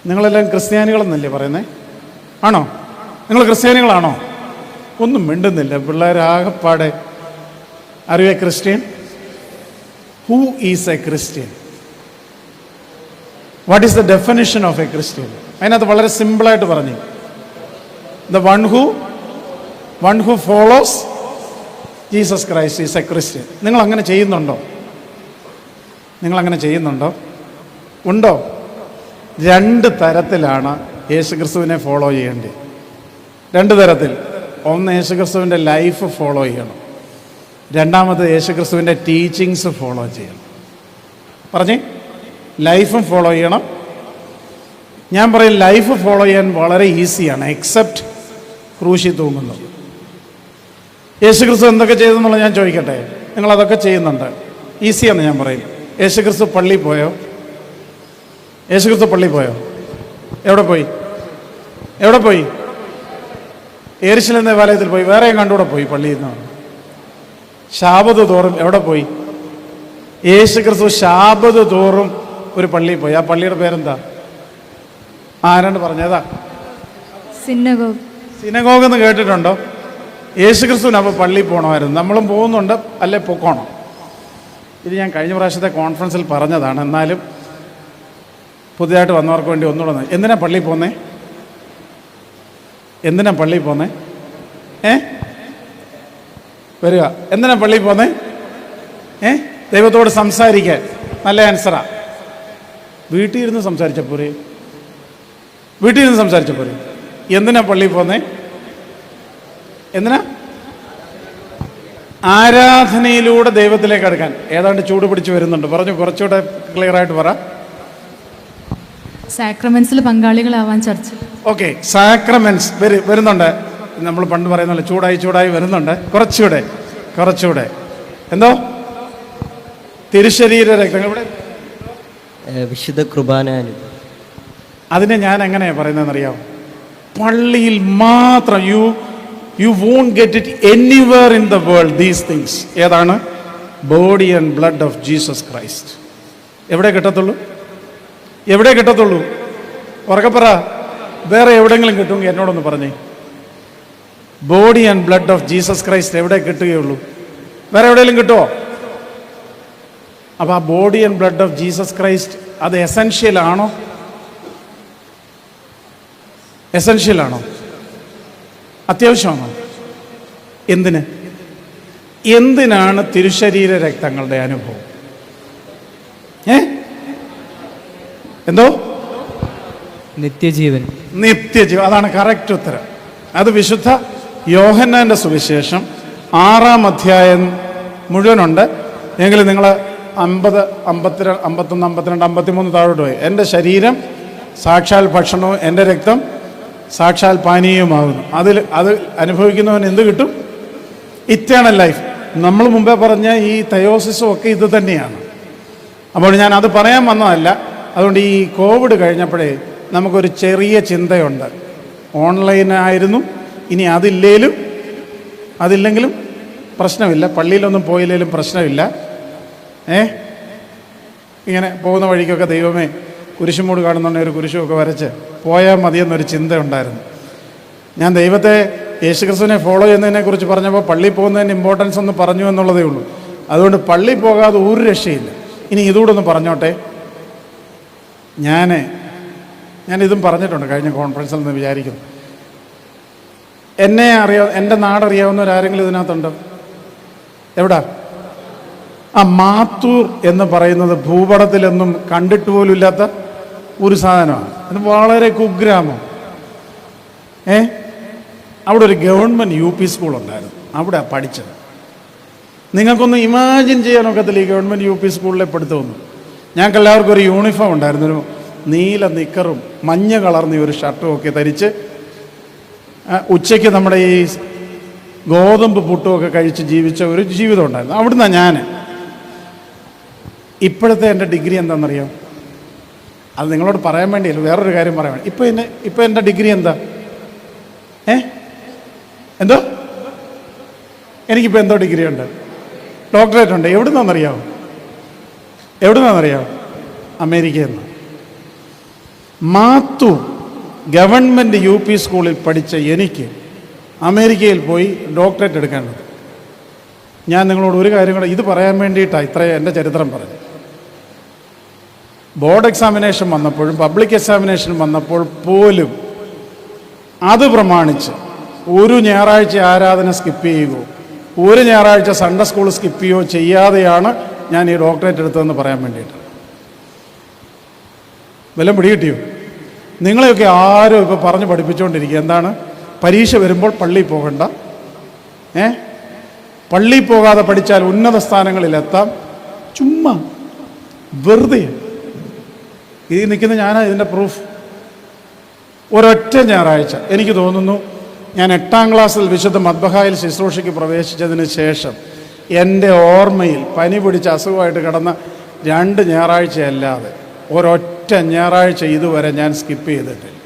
നിങ്ങളെല്ലാം ക്രിസ്ത്യാനികളെന്നല്ലേ പറയുന്നേ? ആണോ? നിങ്ങൾ ക്രിസ്ത്യാനികളാണോ? ഒന്നും മിണ്ടുന്നില്ല പിള്ളേരാകപ്പാടെ. Are you a Christian? Who is a Christian? What is the definition of a Christian? അതിനകത്ത് വളരെ സിമ്പിളായിട്ട് പറഞ്ഞു, the one who follows Jesus Christ is a Christian. നിങ്ങൾ അങ്ങനെ ചെയ്യുന്നുണ്ടോ? ഉണ്ടോ? 2 തരത്തിലാണ് യേശുക്രിസ്തുവിനെ ഫോളോ ചെയ്യേണ്ടത്. 2 തരത്തിൽ. ഒന്ന്, യേശുക്രിസ്തുവിൻ്റെ ലൈഫ് ഫോളോ ചെയ്യണം. രണ്ടാമത്, യേശുക്രിസ്തുവിൻ്റെ ടീച്ചിങ്സ് ഫോളോ ചെയ്യണം. പറഞ്ഞേ, ലൈഫും ഫോളോ ചെയ്യണം. ഞാൻ പറയും, ലൈഫ് ഫോളോ ചെയ്യാൻ വളരെ ഈസിയാണ്, എക്സെപ്റ്റ് ക്രൂശി തൂങ്ങുന്നത്. യേശുക്രിസ്തു എന്തൊക്കെ ചെയ്തെന്നുള്ളത് ഞാൻ ചോദിക്കട്ടെ? നിങ്ങളതൊക്കെ ചെയ്യുന്നുണ്ട്, ഈസിയാണെന്ന് ഞാൻ പറയും. യേശുക്രിസ്തു പള്ളിയിൽ പോയോ? എവിടെ പോയി? യെരൂശലേം ദേവാലയത്തിൽ പോയി. വേറെയും കണ്ടുകൂടെ പോയി പള്ളിയിൽ നിന്ന്. ശാബത്ത് തോറും എവിടെ പോയി? യേശുക്രിസ്തു ശാബത്ത് തോറും ഒരു പള്ളിയിൽ പോയി. ആ പള്ളിയുടെ പേരെന്താ? ആരാണ്ട് പറഞ്ഞതാ? സിനഗോഗ് എന്ന് കേട്ടിട്ടുണ്ടോ? യേശുക്രിസ്തുവിന് അപ്പോൾ പള്ളിയിൽ പോകണമായിരുന്നു. നമ്മളും പോകുന്നുണ്ട്, അല്ലേ പൊക്കോണം. ഇത് ഞാൻ കഴിഞ്ഞ പ്രാവശ്യത്തെ കോൺഫറൻസിൽ പറഞ്ഞതാണ്. എന്നാലും പുതിയതായിട്ട് വന്നവർക്ക് വേണ്ടി ഒന്നുകൂടെ, എന്തിനാ പള്ളിയിൽ പോന്നേ? എന്തിനാ പള്ളിയിൽ പോന്നേ? വരിക. എന്തിനാ പള്ളിയിൽ പോന്നേ? ദൈവത്തോട് സംസാരിക്കാൻ. നല്ല ആൻസറാ. വീട്ടിൽ ഇരുന്ന് സംസാരിച്ച പോരെ? വീട്ടിൽ ഇരുന്ന് സംസാരിച്ച പോരെ? എന്തിനാ പള്ളിയിൽ പോന്നേ? എന്തിനാ? ആരാധനയിലൂടെ ദൈവത്തിലേക്ക് അടുക്കാൻ. ഏതാണ്ട് ചൂട് പിടിച്ച് വരുന്നുണ്ട്. പറഞ്ഞു, കുറച്ചുകൂടെ ക്ലിയർ ആയിട്ട് പറ. സാക്രമെന്റ്സിൽ പങ്കാളികളാവാൻ ചർച്ച. ഓക്കെ, സാക്രമെന്റ്സ് വരുന്നുണ്ട്. നമ്മൾ പണ്ട് പറയുന്നല്ലോ, ചൂടായി വരുന്നുണ്ട്. കുറച്ചുകൂടെ എന്തോ തിരുശരീര രക്തങ്ങൾ ഇവിടെ വിശുദ്ധ കുർബാന. അതിനെ ഞാൻ എങ്ങനെയാ പറയുന്നതെന്നറിയാം? പള്ളിയിൽ മാത്രം. You won't get it anywhere in the world these things. ഏതാണ്? Body and blood of Jesus Christ. എവിടെ കിട്ടത്തുള്ളൂ? ഉറക്കപ്പറ. വേറെ എവിടെയെങ്കിലും കിട്ടുമെങ്കിൽ എന്നോടൊന്ന് പറഞ്ഞേ. Body and blood of Jesus Christ എവിടെ കിട്ടുകയുള്ളൂ? വേറെ എവിടെയെങ്കിലും കിട്ടുമോ? അപ്പോൾ ആ body and blood of Jesus Christ അത് എസെൻഷ്യൽ ആണോ? അത്യാവശ്യമാണോ? എന്തിനാണ് തിരുശരീര രക്തങ്ങളുടെ അനുഭവം? എന്തോ? നിത്യജീവൻ. അതാണ് കറക്റ്റ് ഉത്തരം. അത് വിശുദ്ധ യോഹന്നാന്റെ സുവിശേഷം 6-ാം അധ്യായം മുഴുവനുണ്ട്. എങ്കിലും നിങ്ങൾ 50, 52, 51, 52, 53 താഴോട്ട് പോയി. എൻ്റെ ശരീരം സാക്ഷാൽ ഭക്ഷണവും എൻ്റെ രക്തം സാക്ഷാൽ പാനീയവുമാകുന്നു. അത് അനുഭവിക്കുന്നവൻ എന്ത് കിട്ടും? Eternal life. നമ്മൾ മുമ്പേ പറഞ്ഞ ഈ തയോസിസും ഒക്കെ ഇത് തന്നെയാണ്. അപ്പോൾ ഞാൻ അത് പറയാൻ വന്നതല്ല. അതുകൊണ്ട് ഈ കോവിഡ് കഴിഞ്ഞപ്പോഴേ നമുക്കൊരു ചെറിയ ചിന്തയുണ്ട്. ഓൺലൈനായിരുന്നു, ഇനി അതില്ലെങ്കിലും പ്രശ്നമില്ല, പള്ളിയിലൊന്നും പോയില്ലെങ്കിലും പ്രശ്നമില്ല. ഇങ്ങനെ പോകുന്ന വഴിക്കൊക്കെ ദൈവമേ കുരിശുമൂട് കാണുന്നുണ്ടെങ്കിൽ ഒരു കുരിശുമൊക്കെ വരച്ച് പോയാൽ മതിയെന്നൊരു ചിന്ത ഉണ്ടായിരുന്നു. ഞാൻ ദൈവത്തെ യേശുക്രിസ്തുവിനെ ഫോളോ ചെയ്യുന്നതിനെക്കുറിച്ച് പറഞ്ഞപ്പോൾ പള്ളിയിൽ പോകുന്നതിന് ഇമ്പോർട്ടൻസ് ഒന്ന് പറഞ്ഞു എന്നുള്ളതേ ഉള്ളൂ. അതുകൊണ്ട് പള്ളിയിൽ പോകാതെ ഒരു രക്ഷയില്ല. ഇനി ഇതുകൂടെ ഒന്ന് പറഞ്ഞോട്ടെ. ഞാനിതും പറഞ്ഞിട്ടുണ്ട് കഴിഞ്ഞ കോൺഫറൻസിൽ നിന്ന് വിചാരിക്കുന്നു. എൻ്റെ നാടറിയാവുന്നവരാരെങ്കിലും ഇതിനകത്തുണ്ടോ? എവിടാ? മാത്തൂർ എന്ന് പറയുന്നത് ഭൂപടത്തിലൊന്നും കണ്ടിട്ട് പോലും ഇല്ലാത്ത ഒരു സാധനമാണ്. അത് വളരെ കുഗ്രാമം. അവിടെ ഒരു ഗവൺമെൻറ് UP സ്കൂൾ ഉണ്ടായിരുന്നു. അവിടെ പഠിച്ചത്. നിങ്ങൾക്കൊന്ന് ഇമാജിൻ ചെയ്യാനൊക്കത്തില്ല ഈ ഗവൺമെൻറ് UP സ്കൂളിലെ പഠിത്തമൊന്നും. ഞങ്ങൾക്ക് എല്ലാവർക്കും ഒരു യൂണിഫോം ഉണ്ടായിരുന്നു. ഒരു നീല നിക്കറും മഞ്ഞ കളർന്ന ഒരു ഷർട്ടും ഒക്കെ ധരിച്ച് ഉച്ചയ്ക്ക് നമ്മുടെ ഈ ഗോതമ്പ് പുട്ടുമൊക്കെ കഴിച്ച് ജീവിച്ച ഒരു ജീവിതം ഉണ്ടായിരുന്നു. അവിടുന്നാണ് ഞാൻ. ഇപ്പോഴത്തെ എൻ്റെ ഡിഗ്രി എന്താണെന്നറിയാം? അത് നിങ്ങളോട് പറയാൻ വേണ്ടിയല്ല, വേറൊരു കാര്യം പറയാൻ വേണ്ടി. ഇപ്പം എൻ്റെ ഡിഗ്രി എന്താ? എന്തോ? എനിക്കിപ്പോൾ എന്തോ ഡിഗ്രി ഉണ്ട്? ഡോക്ടറേറ്റ് ഉണ്ട്. എവിടുന്നാണെന്നറിയാമോ? അമേരിക്കയിൽ നിന്ന്. മാത്തൂർ ഗവൺമെൻറ് UP സ്കൂളിൽ പഠിച്ച എനിക്ക് അമേരിക്കയിൽ പോയി ഡോക്ടറേറ്റ് എടുക്കേണ്ടത്. ഞാൻ നിങ്ങളോട് ഒരു കാര്യം കൂടെ ഇത് പറയാൻ വേണ്ടിയിട്ടാണ് ഇത്രയും എൻ്റെ ചരിത്രം പറഞ്ഞു. ബോർഡ് എക്സാമിനേഷൻ വന്നപ്പോഴും പബ്ലിക് എക്സാമിനേഷൻ വന്നപ്പോൾ പോലും അത് പ്രമാണിച്ച് ഒരു ഞായറാഴ്ച ആരാധന സ്കിപ്പ് ചെയ്യുകയോ ഒരു ഞായറാഴ്ച സൺഡേ സ്കൂൾ സ്കിപ്പ് ചെയ്യുകയോ ചെയ്യാതെയാണ് ഞാൻ ഈ ഡോക്ടറേറ്റ് എടുത്തതെന്ന് പറയാൻ വേണ്ടിയിട്ട്. വല്ലതും പിടികിട്ടിയോ? നിങ്ങളെയൊക്കെ ആരും ഇപ്പോൾ പറഞ്ഞ് പഠിപ്പിച്ചുകൊണ്ടിരിക്കുക എന്താണ്? പരീക്ഷ വരുമ്പോൾ പള്ളിയിൽ പോകണ്ട, പള്ളിയിൽ പോകാതെ പഠിച്ചാൽ ഉന്നത സ്ഥാനങ്ങളിലെത്താം. ചുമ്മാ വെറുതെ. ഈ നിൽക്കുന്ന ഞാനാ ഇതിൻ്റെ പ്രൂഫ്. ഒരൊറ്റ ഞായറാഴ്ച എനിക്ക് തോന്നുന്നു ഞാൻ 8-ാം ക്ലാസ്സിൽ വിശുദ്ധ മദ്ബഹായിൽ ശുശ്രൂഷയ്ക്ക് പ്രവേശിച്ചതിന് ശേഷം എൻ്റെ ഓർമ്മയിൽ പനി പിടിച്ച അസുഖമായിട്ട് കിടന്ന 2 ഞായറാഴ്ചയല്ലാതെ ഒരൊറ്റ ഞായറാഴ്ച ഇതുവരെ ഞാൻ സ്കിപ്പ് ചെയ്തിട്ടില്ല.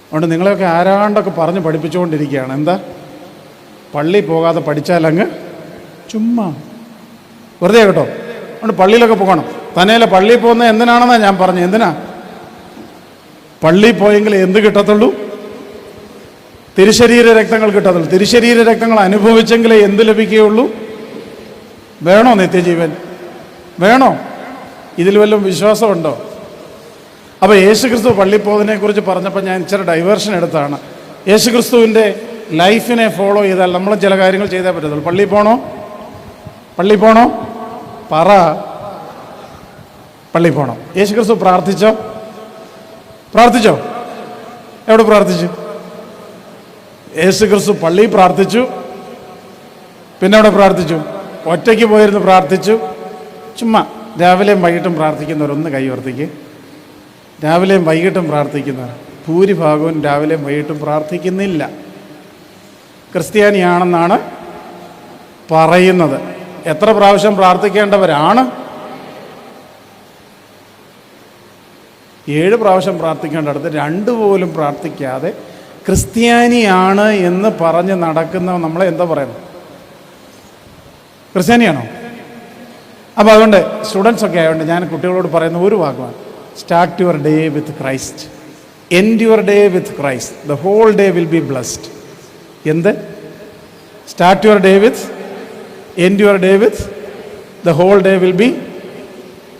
അതുകൊണ്ട് നിങ്ങളെയൊക്കെ ആരാണ്ടൊക്കെ പറഞ്ഞ് പഠിപ്പിച്ചുകൊണ്ടിരിക്കുകയാണ്. എന്താ? പള്ളിയിൽ പോകാതെ പഠിച്ചാലങ്ങ് ചുമ്മാ വെറുതെ കേട്ടോ. അതുകൊണ്ട് പള്ളിയിലൊക്കെ പോകണം. തന്നെയല്ല പള്ളിയിൽ പോകുന്നത് എന്തിനാണെന്നാണ് ഞാൻ പറഞ്ഞത്. എന്തിനാ? പള്ളിയിൽ പോയെങ്കിൽ എന്ത് കിട്ടത്തുള്ളൂ? തിരുശരീര രക്തങ്ങൾ കിട്ടത്തുള്ളൂ. തിരുശരീര രക്തങ്ങൾ അനുഭവിച്ചെങ്കിലേ എന്ത് ലഭിക്കുകയുള്ളൂ? വേണോ നിത്യജീവൻ? വേണോ? ഇതിൽ വല്ലതും വിശ്വാസമുണ്ടോ? അപ്പോൾ യേശുക്രിസ്തു പള്ളിപ്പോതിനെ കുറിച്ച് പറഞ്ഞപ്പോൾ ഞാൻ ഇച്ചിരി ഡൈവേർഷൻ എടുത്താണ്. യേശുക്രിസ്തുവിൻ്റെ ലൈഫിനെ ഫോളോ ചെയ്താൽ നമ്മൾ ചില കാര്യങ്ങൾ ചെയ്തേ പറ്റത്തുള്ളൂ. പള്ളിയിൽ പോണോ? പള്ളിയിൽ പോണോ? പറ. പള്ളിയിൽ പോകണം. യേശുക്രിസ്തു പ്രാർത്ഥിച്ചോ? പ്രാർത്ഥിച്ചോ? എവിടെ പ്രാർത്ഥിച്ചു? യേശുക്രിസ്തു പള്ളിയിൽ പ്രാർത്ഥിച്ചു. പിന്നെ എവിടെ പ്രാർത്ഥിച്ചു? ഒറ്റയ്ക്ക് പോയിരുന്ന് പ്രാർത്ഥിച്ചു. ചുമ്മാ രാവിലെയും വൈകിട്ടും പ്രാർത്ഥിക്കുന്നവരൊന്ന് കൈ ഉയർത്തിക്ക്. രാവിലെയും വൈകിട്ടും പ്രാർത്ഥിക്കുന്നവർ ഭൂരിഭാഗവും രാവിലെയും വൈകിട്ടും പ്രാർത്ഥിക്കുന്നില്ല. ക്രിസ്ത്യാനിയാണെന്നാണ് പറയുന്നത്. എത്ര പ്രാവശ്യം പ്രാർത്ഥിക്കേണ്ടവരാണ്? 7 പ്രാവശ്യം പ്രാർത്ഥിക്കേണ്ടടുത്ത് 2 പോലും പ്രാർത്ഥിക്കാതെ ക്രിസ്ത്യാനിയാണ് എന്ന് പറഞ്ഞ് നടക്കുന്ന നമ്മളെ എന്താ പറയുന്നത്? ക്രിസ്ത്യാനിയാണോ? അപ്പോൾ അതുകൊണ്ട് സ്റ്റുഡൻസ് ഒക്കെ ആയതുകൊണ്ട് ഞാൻ കുട്ടികളോട് പറയുന്ന ഒരു വാക്കുമാണ്, start your day with Christ, end your day with Christ, the whole day will be blessed. എന്ത്? Start your day with, end your day with, the whole day will be.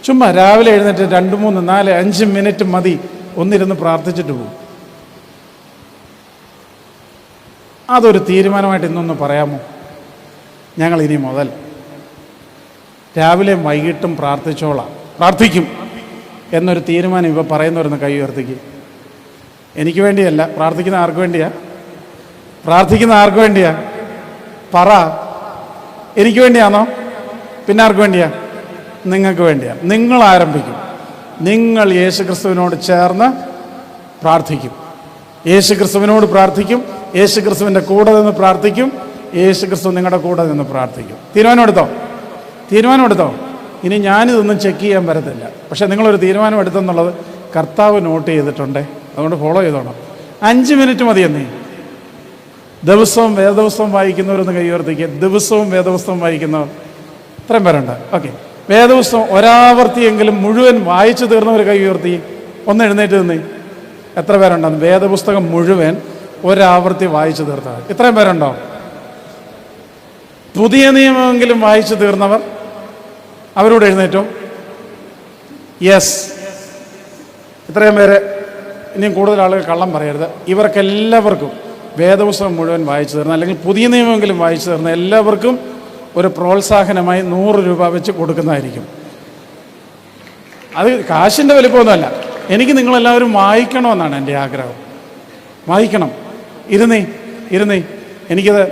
ചുമ്മാ രാവിലെ എഴുന്നേറ്റ് 2, 3, 4, 5 മിനിറ്റ് മതി ഒന്നിരുന്ന് പ്രാർത്ഥിച്ചിട്ട് പോകും. അതൊരു തീരുമാനമായിട്ട് ഇന്നൊന്ന് പറയാമോ? ഞങ്ങൾ ഇനി മുതൽ രാവിലെയും വൈകിട്ടും പ്രാർത്ഥിക്കും എന്നൊരു തീരുമാനം ഇപ്പോൾ പറയുന്നവരൊന്ന് കൈ ഉയർത്തിക്ക്. എനിക്ക് വേണ്ടിയല്ല, പ്രാർത്ഥിക്കുന്ന ആർക്ക് വേണ്ടിയാ? പ്രാർത്ഥിക്കുന്ന ആർക്ക് വേണ്ടിയാ? പറ. എനിക്ക് വേണ്ടിയാണോ? പിന്നെ ആർക്ക് വേണ്ടിയാ? നിങ്ങൾക്ക് വേണ്ടിയാ. നിങ്ങൾ ആരംഭിക്കും. നിങ്ങൾ യേശുക്രിസ്തുവിനോട് ചേർന്ന് പ്രാർത്ഥിക്കും. യേശുക്രിസ്തുവിനോട് പ്രാർത്ഥിക്കും. യേശുക്രിസ്തുവിൻ്റെ കൂടെ നിന്ന് പ്രാർത്ഥിക്കും. യേശുക്രിസ്തു നിങ്ങളുടെ കൂടെ നിന്ന് പ്രാർത്ഥിക്കും. തീരുമാനം എടുത്തോ? ഇനി ഞാനിതൊന്നും ചെക്ക് ചെയ്യാൻ പറ്റത്തില്ല. പക്ഷേ നിങ്ങളൊരു തീരുമാനം എടുത്തെന്നുള്ളത് കർത്താവ് നോട്ട് ചെയ്തിട്ടുണ്ടേ. അതുകൊണ്ട് ഫോളോ ചെയ്തോണം. 5 മിനിറ്റ് മതിയെന്നേ. ദിവസവും വേദപുസ്തകം വായിക്കുന്നവരൊന്ന് കൈ ഉയർത്തിക്കുക. ദിവസവും വേദപുസ്തകം വായിക്കുന്നവർ ഇത്രയും പേരുണ്ട്. ഓക്കെ, വേദപുസ്തകം ഒരാവർത്തിയെങ്കിലും മുഴുവൻ വായിച്ചു തീർന്നവർ കൈ ഉയർത്തി. ഒന്ന് എഴുന്നേറ്റ് നിന്നേ. എത്ര പേരുണ്ടെന്ന്? വേദപുസ്തകം മുഴുവൻ ഒരാവർത്തി വായിച്ചു തീർത്തവർ ഇത്രയും പേരുണ്ടോ? പുതിയ നിയമമെങ്കിലും വായിച്ചു തീർന്നവർ അവരോട് എഴുന്നേറ്റോ? യെസ്, ഇത്രയും പേര്. ഇനിയും കൂടുതൽ ആളുകൾ കള്ളം പറയരുത്. ഇവർക്കെല്ലാവർക്കും വേദപുസ്തകം മുഴുവൻ വായിച്ചു തീർന്ന, അല്ലെങ്കിൽ പുതിയ നിയമമെങ്കിലും വായിച്ചു തീർന്ന എല്ലാവർക്കും ഒരു പ്രോത്സാഹനമായി 100 രൂപ വെച്ച് കൊടുക്കുന്നതായിരിക്കും. അത് കാശിൻ്റെ വലിപ്പമൊന്നുമല്ല. എനിക്ക് നിങ്ങളെല്ലാവരും വായിക്കണമെന്നാണ് എൻ്റെ ആഗ്രഹം. വായിക്കണം. ഇരുന്നേ. എനിക്കത്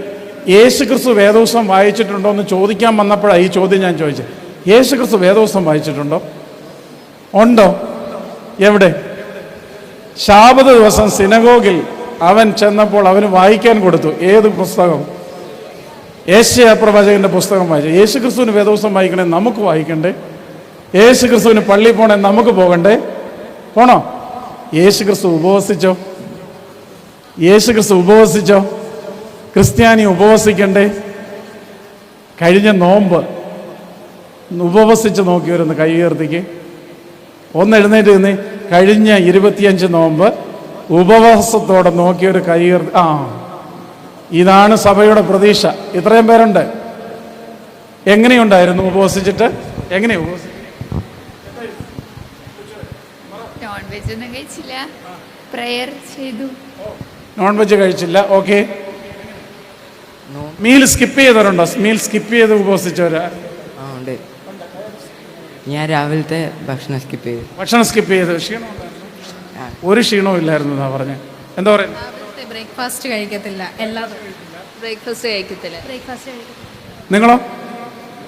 യേശുക്രിസ്തു വേദപുസ്തകം വായിച്ചിട്ടുണ്ടോ എന്ന് ചോദിക്കാൻ വന്നപ്പോഴാണ് ഈ ചോദ്യം ഞാൻ ചോദിച്ചത്. യേശുക്രിസ്തു വേദപുസ്തകം വായിച്ചിട്ടുണ്ടോ? ഉണ്ടോ? എവിടെ? ശാബത ദിവസം സിനഗോഗിൽ അവൻ ചെന്നപ്പോൾ അവന് വായിക്കാൻ കൊടുത്തു. ഏത് പുസ്തകം? യേശയ്യാ പ്രവാചകന്റെ പുസ്തകം വായിച്ചു. യേശുക്രിസ്തുവിന് വേദപുസ്തകം വായിക്കണേ, നമുക്ക് വായിക്കണ്ടേ? യേശുക്രിസ്തുവിന് പള്ളി പോണേ, നമുക്ക് പോകണ്ടേ? പോണോ? യേശുക്രിസ്തു ഉപവസിച്ചോ? ക്രിസ്ത്യാനി ഉപവസിക്കണ്ടേ? കഴിഞ്ഞ നോമ്പ് ഉപവസിച്ച് നോക്കിയവരൊന്ന് കൈ ഉയർത്തിക്ക്. ഒന്ന് എഴുന്നേറ്റ് നിന്നേ. കഴിഞ്ഞ 25 നോമ്പ് ഉപവാസത്തോടെ നോക്കിയൊരു കൈ ഉയർത്തി. ഇതാണ് സഭയുടെ പ്രതീക്ഷ. ഇത്രയും പേരുണ്ട്. എങ്ങനെയുണ്ടായിരുന്നു ഉപവസിച്ചിട്ട്? എങ്ങനെയാ ഉപവസിച്ചത്? നോൺ വെജ് ഒന്നും കഴിച്ചില്ല, പ്രയർ ചെയ്തു. നോൺ വെജ് കഴിച്ചില്ല. ഓക്കെ. മീൽ സ്കിപ്പ് ചെയ്തവരുണ്ടോ? മീൽ സ്കിപ്പ് ചെയ്ത് ഉപവസിച്ചവരാ? ഉണ്ട്. ഞാൻ രാവിലത്തെ ഭക്ഷണം സ്കിപ്പ് ചെയ്തു. ക്ഷീണം? ഒരു ക്ഷീണവും ഇല്ലായിരുന്നു എന്നാ പറഞ്ഞത്. എന്താ പറയുക? ബ്രേക്ക്ഫാസ്റ്റ് കഴിക്കത്തില്ല. ബ്രേക്ക്ഫാസ്റ്റ് കഴിക്കത്തില്ല. നിങ്ങളോ?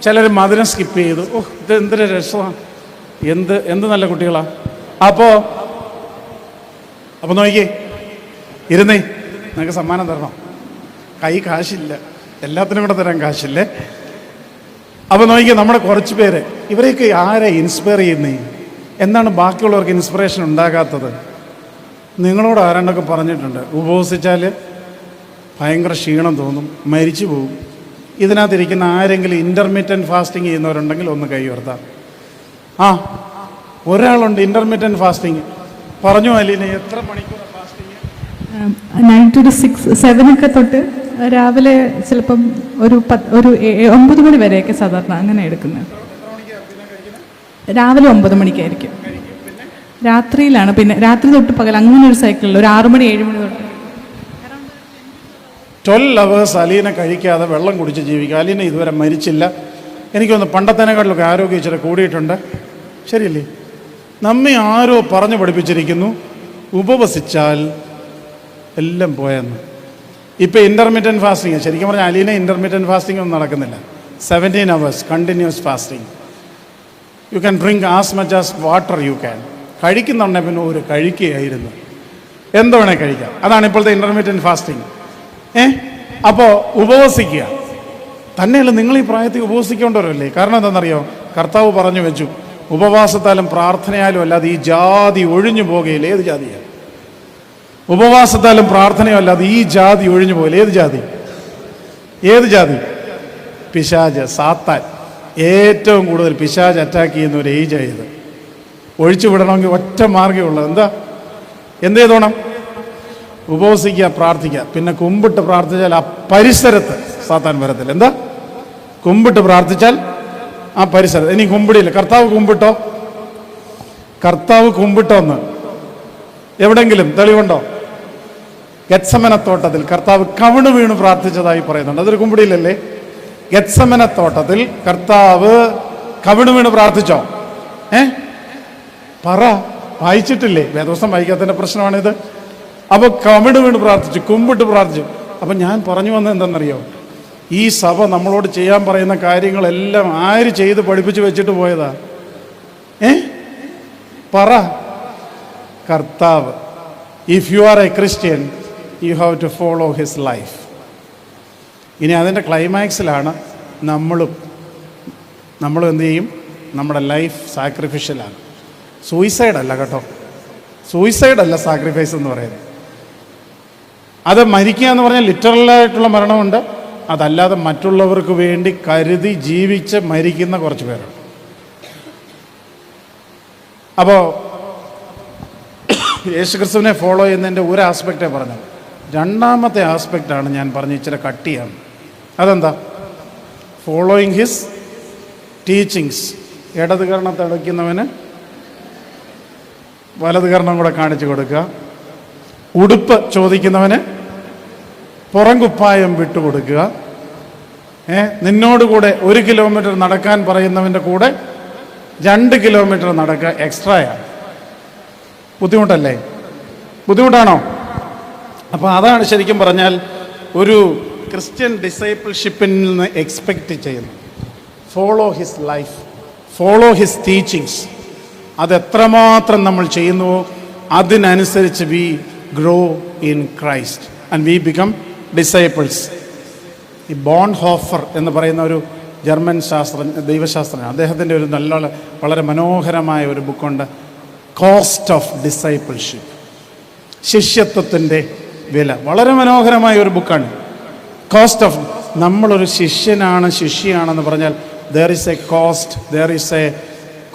ചിലർ മധുരം സ്കിപ്പ് ചെയ്തു. ഇത് എന്തൊരു രസമാണ്. എന്ത് നല്ല കുട്ടികളാ. അപ്പോൾ നോക്കിയേ, ഇരുന്നേ. നിങ്ങൾക്ക് സമ്മാനം തരണം. കൈ കാശില്ല, എല്ലാത്തിനും കൂടെ തരാൻ കാശില്ലേ. അപ്പോൾ നോക്കിയേ, നമ്മുടെ കുറച്ച് പേര്, ഇവരെയൊക്കെ ആരെ ഇൻസ്പയർ ചെയ്യുന്നേ? എന്താണ് ബാക്കിയുള്ളവർക്ക് ഇൻസ്പിറേഷൻ ഉണ്ടാകാത്തത്? നിങ്ങളോട് ആരാണ്ടൊക്കെ പറഞ്ഞിട്ടുണ്ട്, ഉപവസിച്ചാൽ ഭയങ്കര ക്ഷീണം തോന്നും, മരിച്ചു പോകും. ഇതിനകത്തിരിക്കുന്ന ആരെങ്കിലും ഇൻ്റർമീഡിയൻറ്റ് ഫാസ്റ്റിംഗ് ചെയ്യുന്നവരുണ്ടെങ്കിൽ ഒന്ന് കൈ ഉയർത്താം. ഒരാളുണ്ട് ഇൻ്റർമീഡിയൻറ്റ് ഫാസ്റ്റിംഗ്. പറഞ്ഞു അലീനെ, എത്ര മണിക്കൂർ ഫാസ്റ്റിംഗ്? 9 to 6, 7 ഒക്കെ തൊട്ട് രാവിലെ ചിലപ്പം ഒരു 9 മണി വരെയൊക്കെ സാധാരണ അങ്ങനെ എടുക്കുന്നത്. രാവിലെ 9 മണിക്കായിരിക്കും. രാത്രിയിലാണ്, പിന്നെ രാത്രി തൊട്ട് പകൽ അങ്ങനെ ഒരു സൈക്കിളിൽ ഒരു 6 മണി 7 മണി തൊട്ട് 12 hours അലീന കഴിക്കാതെ വെള്ളം കുടിച്ച് ജീവിക്കുക. അലീന ഇതുവരെ മരിച്ചില്ല. എനിക്കൊന്ന് പണ്ടത്തേനെക്കാട്ടിലൊക്കെ ആരോഗ്യം ഇച്ചിരി കൂടിയിട്ടുണ്ട്. ശരിയല്ലേ? നമ്മെ ആരോ പറഞ്ഞു പഠിപ്പിച്ചിരിക്കുന്നു ഉപവസിച്ചാൽ എല്ലാം പോയെന്ന്. ഇപ്പോൾ ഇൻ്റർമീഡിയൻറ്റ് ഫാസ്റ്റിങ്, ശരിക്കും പറഞ്ഞാൽ അലീന ഇൻ്റർമീഡിയൻറ്റ് ഫാസ്റ്റിംഗ് ഒന്നും നടക്കുന്നില്ല. 17 hours continuous fasting. You can drink as much as water you can. കഴിക്കുന്നുണ്ടെ പിന്നെ ഒരു കഴിക്കുകയായിരുന്നു, എന്ത് വേണേൽ കഴിക്കാം. അതാണ് ഇപ്പോഴത്തെ ഇൻ്റർമീഡിയൻറ്റ് ഫാസ്റ്റിംഗ്. അപ്പോൾ ഉപവസിക്കുക തന്നെയല്ല, നിങ്ങൾ ഈ പ്രായത്തിൽ ഉപവസിക്കേണ്ടവരല്ലേ. കാരണം എന്താണെന്നറിയോ? കർത്താവ് പറഞ്ഞു വെച്ചു, ഉപവാസത്താലും പ്രാർത്ഥനയാലും അല്ലാതെ ഈ ജാതി ഒഴിഞ്ഞു പോകുകയില്ല. ഏത് ജാതിയാണ്? ഉപവാസത്താലും പ്രാർത്ഥനയും അല്ലാതെ ഈ ജാതി ഒഴിഞ്ഞു പോകില്ല. ഏത് ജാതി? ഏത് ജാതി? പിശാച്, സാത്താൻ. ഏറ്റവും കൂടുതൽ പിശാച് അറ്റാക്ക് ചെയ്യുന്ന ഒരു ഏജാണ് ഇത്. ഒഴിച്ചു വിടണമെങ്കിൽ ഒറ്റ മാർഗ്ഗമേ ഉള്ളത്. എന്ത് ചെയ്തോണം? ഉപവസിക്കുക, പ്രാർത്ഥിക്കുക. പിന്നെ കുമ്പിട്ട് പ്രാർത്ഥിച്ചാൽ ആ പരിസരത്ത് സാത്താൻ വരത്തില്ല. എന്താ? കുമ്പിട്ട് പ്രാർത്ഥിച്ചാൽ ആ പരിസരത്ത്. ഇനി കുമ്പിടിയില്ല. കർത്താവ് കുമ്പിട്ടോ? കർത്താവ് കുമ്പിട്ടോന്ന് എവിടെങ്കിലും തെളിവുണ്ടോ? ഗെത്സമനത്തോട്ടത്തിൽ കർത്താവ് കവിണ് വീണ് പ്രാർത്ഥിച്ചതായി പറയുന്നുണ്ട്. അതൊരു കുമ്പിടിയില്ലല്ലേ? ഗെത്സമനത്തോട്ടത്തിൽ കർത്താവ് കവിണ് വീണ് പ്രാർത്ഥിച്ചോ? പറ, വായിച്ചിട്ടില്ലേ? വേദവസ്തം വായിക്കാത്തതിൻ്റെ പ്രശ്നമാണിത്. അപ്പോൾ കവിണ് വീണ് പ്രാർത്ഥിച്ചു, കുമ്പിട്ട് പ്രാർത്ഥിച്ചു. അപ്പം ഞാൻ പറഞ്ഞു വന്നത് എന്താണെന്നറിയോ? ഈ സഭ നമ്മളോട് ചെയ്യാൻ പറയുന്ന കാര്യങ്ങളെല്ലാം ആര് ചെയ്ത് പഠിപ്പിച്ച് വെച്ചിട്ട് പോയതാ? പറ. കർത്താവ്. If you are a Christian you have to follow his life. ഇനി അതിൻ്റെ ക്ലൈമാക്സിലാണ് നമ്മളും എന്ത് ചെയ്യും? നമ്മുടെ ലൈഫ് സാക്രിഫിഷ്യലാണ്. സൂയിസൈഡല്ല കേട്ടോ, സൂയിസൈഡല്ല സാക്രിഫൈസ് എന്ന് പറയുന്നത്. അത് മരിക്കുക എന്ന് പറഞ്ഞാൽ ലിറ്ററലായിട്ടുള്ള മരണമുണ്ട്. അതല്ലാതെ മറ്റുള്ളവർക്ക് വേണ്ടി കരുതി ജീവിച്ച് മരിക്കുന്ന കുറച്ച് പേരുണ്ട്. അപ്പോൾ യേശുക്രിസ്തുവിനെ ഫോളോ ചെയ്യുന്നതിൻ്റെ ഒരു ആസ്പെക്റ്റേ പറഞ്ഞത്. രണ്ടാമത്തെ ആസ്പെക്റ്റാണ് ഞാൻ പറഞ്ഞ ഇച്ചിരി കട്ടിയാണ്. അതെന്താ? Following his teachings. ഇടത് കരണം തടയ്ക്കുന്നവന് വലത് കരണം കൂടെ കാണിച്ചു കൊടുക്കുക. ഉടുപ്പ് ചോദിക്കുന്നവന് പുറംകുപ്പായം വിട്ടുകൊടുക്കുക. നിന്നോടുകൂടെ 1 കിലോമീറ്റർ നടക്കാൻ പറയുന്നവൻ്റെ കൂടെ 2 കിലോമീറ്റർ നടക്കുക എക്സ്ട്രായാണ്. ബുദ്ധിമുട്ടല്ലേ? ബുദ്ധിമുട്ടാണോ? അപ്പോൾ അതാണ് ശരിക്കും പറഞ്ഞാൽ ഒരു ക്രിസ്ത്യൻ ഡിസൈപ്പിൾഷിപ്പിൽ നിന്ന് എക്സ്പെക്റ്റ് ചെയ്യുന്നത്. Follow his life, follow his teachings. അതെത്രമാത്രം നമ്മൾ ചെയ്യുന്നുവോ അതിനനുസരിച്ച് we grow in Christ and we become disciples. ഈ ബോൺഹോഫർ എന്ന് പറയുന്ന ഒരു ജർമ്മൻ ദൈവശാസ്ത്രജ്ഞൻ, അദ്ദേഹത്തിൻ്റെ ഒരു വളരെ മനോഹരമായ ഒരു ബുക്കുണ്ട്, കോസ്റ്റ് ഓഫ് ഡിസൈപ്പിൾഷിപ്പ്. ശിഷ്യത്വത്തിൻ്റെ വില. വളരെ മനോഹരമായ ഒരു ബുക്കാണ്. Cost of. നമ്മളൊരു ശിഷ്യയാണെന്ന് പറഞ്ഞാൽ there is a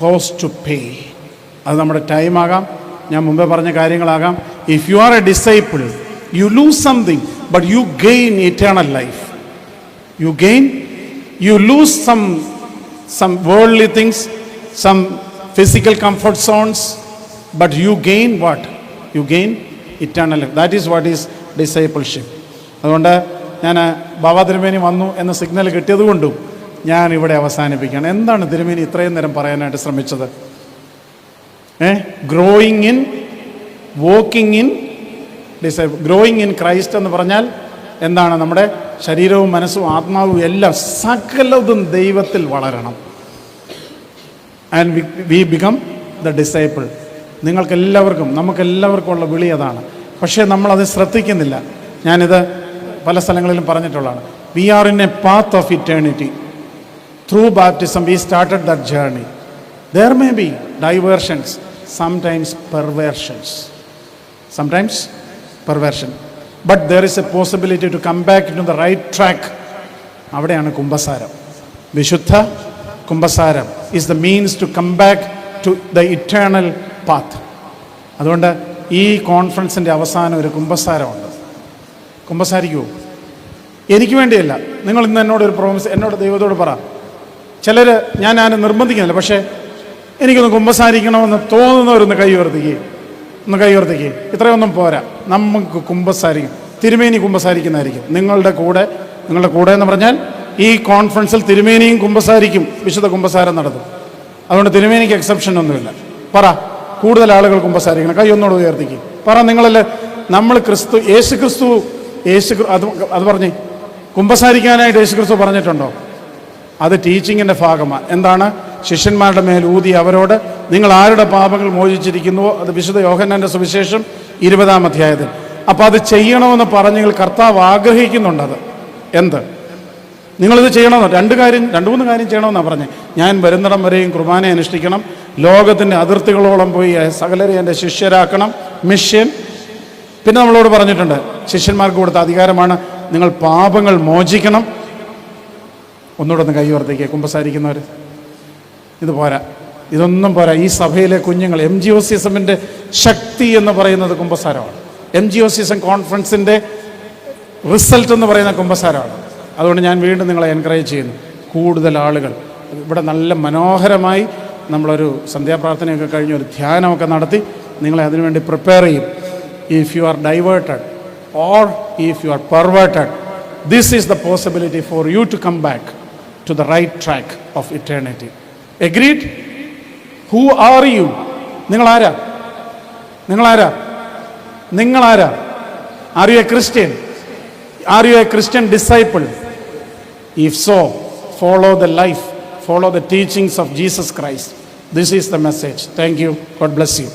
cost to pay. അത് നമ്മുടെ ടൈമാകാം, ഞാൻ മുമ്പേ പറഞ്ഞ കാര്യങ്ങളാകാം. If you are a disciple you lose something but you gain eternal life. You lose some worldly things, some physical comfort zones, but you gain what? You gain eternal life. That is what is discipleship. അതുകൊണ്ട് ഞാൻ ബാബാ തിരുമേനി വന്നു എന്ന signal കിട്ടിയതുകൊണ്ടും ഞാൻ ഇവിടെ അവസാനിപ്പിക്കുകയാണ്. എന്താണ് തിരുമേനി ഇത്രയും നേരം പറയാനായിട്ട് ശ്രമിച്ചത്? Growing in, walking in disciple. Growing in Christ എന്ന് പറഞ്ഞാൽ എന്താണ്? നമ്മുടെ ശരീരവും മനസ്സും ആത്മാവും എല്ലാം സകലതും ദൈവത്തിൽ വളരണം. And we become the disciple. നിങ്ങൾക്കെല്ലാവർക്കും, നമുക്കെല്ലാവർക്കും ഉള്ള വിളി അതാണ്. പക്ഷേ നമ്മളത് ശ്രദ്ധിക്കുന്നില്ല. ഞാനിത് പല സ്ഥലങ്ങളിലും പറഞ്ഞിട്ടുള്ളതാണ്. We are in a path of eternity. Through baptism we started that journey. There may be diversions, sometimes perversion. But there is a possibility to come back into the right track. അവിടെയാണ് കുംഭസാരം. വിശുദ്ധ കുംഭസാരം is the means to come back to the eternal path. അതുകൊണ്ട് ഈ കോൺഫറൻസിൻ്റെ അവസാനം ഒരു കുംഭസാരമാണ്. കുമ്പസാരിക്കുമോ? എനിക്ക് വേണ്ടിയല്ല, നിങ്ങൾ ഇന്ന് എന്നോടൊരു പ്രോമിസ്, എന്നോട് ദൈവത്തോട് പറ. ചിലർ ഞാൻ നിർബന്ധിക്കുന്നില്ല, പക്ഷേ എനിക്കൊന്ന് കുമ്പസാരിക്കണമെന്ന് തോന്നുന്നവരൊന്ന് കൈ ഉയർത്തിക്കേ. ഇത്രയൊന്നും പോരാ, നമുക്ക് കുമ്പസാരിക്കും. തിരുമേനി കുമ്പസാരിക്കുന്നതായിരിക്കും നിങ്ങളുടെ കൂടെ എന്ന് പറഞ്ഞാൽ ഈ കോൺഫറൻസിൽ തിരുമേനിയും കുമ്പസാരിക്കും, വിശുദ്ധ കുമ്പസാരം നടത്തും. അതുകൊണ്ട് തിരുമേനിക്ക് എക്സെപ്ഷൻ ഒന്നുമില്ല. പറ, കൂടുതൽ ആളുകൾ കുമ്പസാരിക്കണം. കൈ ഒന്നോട് ഉയർത്തിക്കും. പറ, നിങ്ങളല്ലേ നമ്മൾ അത് പറഞ്ഞേ, കുമ്പസാരിക്കാനായിട്ട് യേശു ക്രിസ്തു പറഞ്ഞിട്ടുണ്ടോ? അത് ടീച്ചിങ്ങിൻ്റെ ഭാഗമാണ്. എന്താണ്? ശിഷ്യന്മാരുടെ മേൽ ഊതി അവരോട് നിങ്ങൾ ആരുടെ പാപങ്ങൾ മോചിച്ചിരിക്കുന്നുവോ, അത് വിശുദ്ധ യോഹന്നാന്റെ സുവിശേഷം 20-ാം അധ്യായത്തിൽ. അപ്പോൾ അത് ചെയ്യണമെന്ന് പറഞ്ഞെങ്കിൽ കർത്താവ് ആഗ്രഹിക്കുന്നുണ്ടത്. എന്ത്? നിങ്ങളിത് ചെയ്യണമെന്നോ? 2-3 കാര്യം ചെയ്യണമെന്നാണ് പറഞ്ഞത്. ഞാൻ വരുന്നിടം വരെയും കുർബാന അനുഷ്ഠിക്കണം, ലോകത്തിൻ്റെ അതിർത്തികളോളം പോയി സകലരെ എൻ്റെ ശിഷ്യരാക്കണം, മിഷൻ. പിന്നെ നമ്മളോട് പറഞ്ഞിട്ടുണ്ട്, ശിഷ്യന്മാർക്ക് കൊടുത്ത അധികാരമാണ് നിങ്ങൾ പാപങ്ങൾ മോചിക്കണം. ഒന്നുകൂടെ ഒന്ന് കൈ ഉയർത്തിക്കുക കുമ്പസാരിക്കുന്നവർ. ഇത് പോരാ, ഇതൊന്നും പോരാ. ഈ സഭയിലെ കുഞ്ഞുങ്ങൾ, MGOCSMൻ്റെ ശക്തി എന്ന് പറയുന്നത് കുമ്പസാരമാണ്. MGOCSM കോൺഫറൻസിൻ്റെ റിസൾട്ട് എന്ന് പറയുന്ന കുമ്പസാരമാണ്. അതുകൊണ്ട് ഞാൻ വീണ്ടും നിങ്ങളെ എൻകറേജ് ചെയ്യുന്നു, കൂടുതൽ ആളുകൾ ഇവിടെ നല്ല മനോഹരമായി നമ്മളൊരു സന്ധ്യാപ്രാർത്ഥനയൊക്കെ കഴിഞ്ഞ് ഒരു ധ്യാനമൊക്കെ നടത്തി നിങ്ങളെ അതിനുവേണ്ടി പ്രിപ്പയർ ചെയ്യും. If you are diverted or if you are perverted, this is the possibility for you to come back to the right track of eternity. Agreed? Who are you? നിങ്ങളാരാ? Are you a Christian? Are you a Christian disciple? If so, follow the life, follow the teachings of Jesus Christ. This is the message. Thank you. God bless you.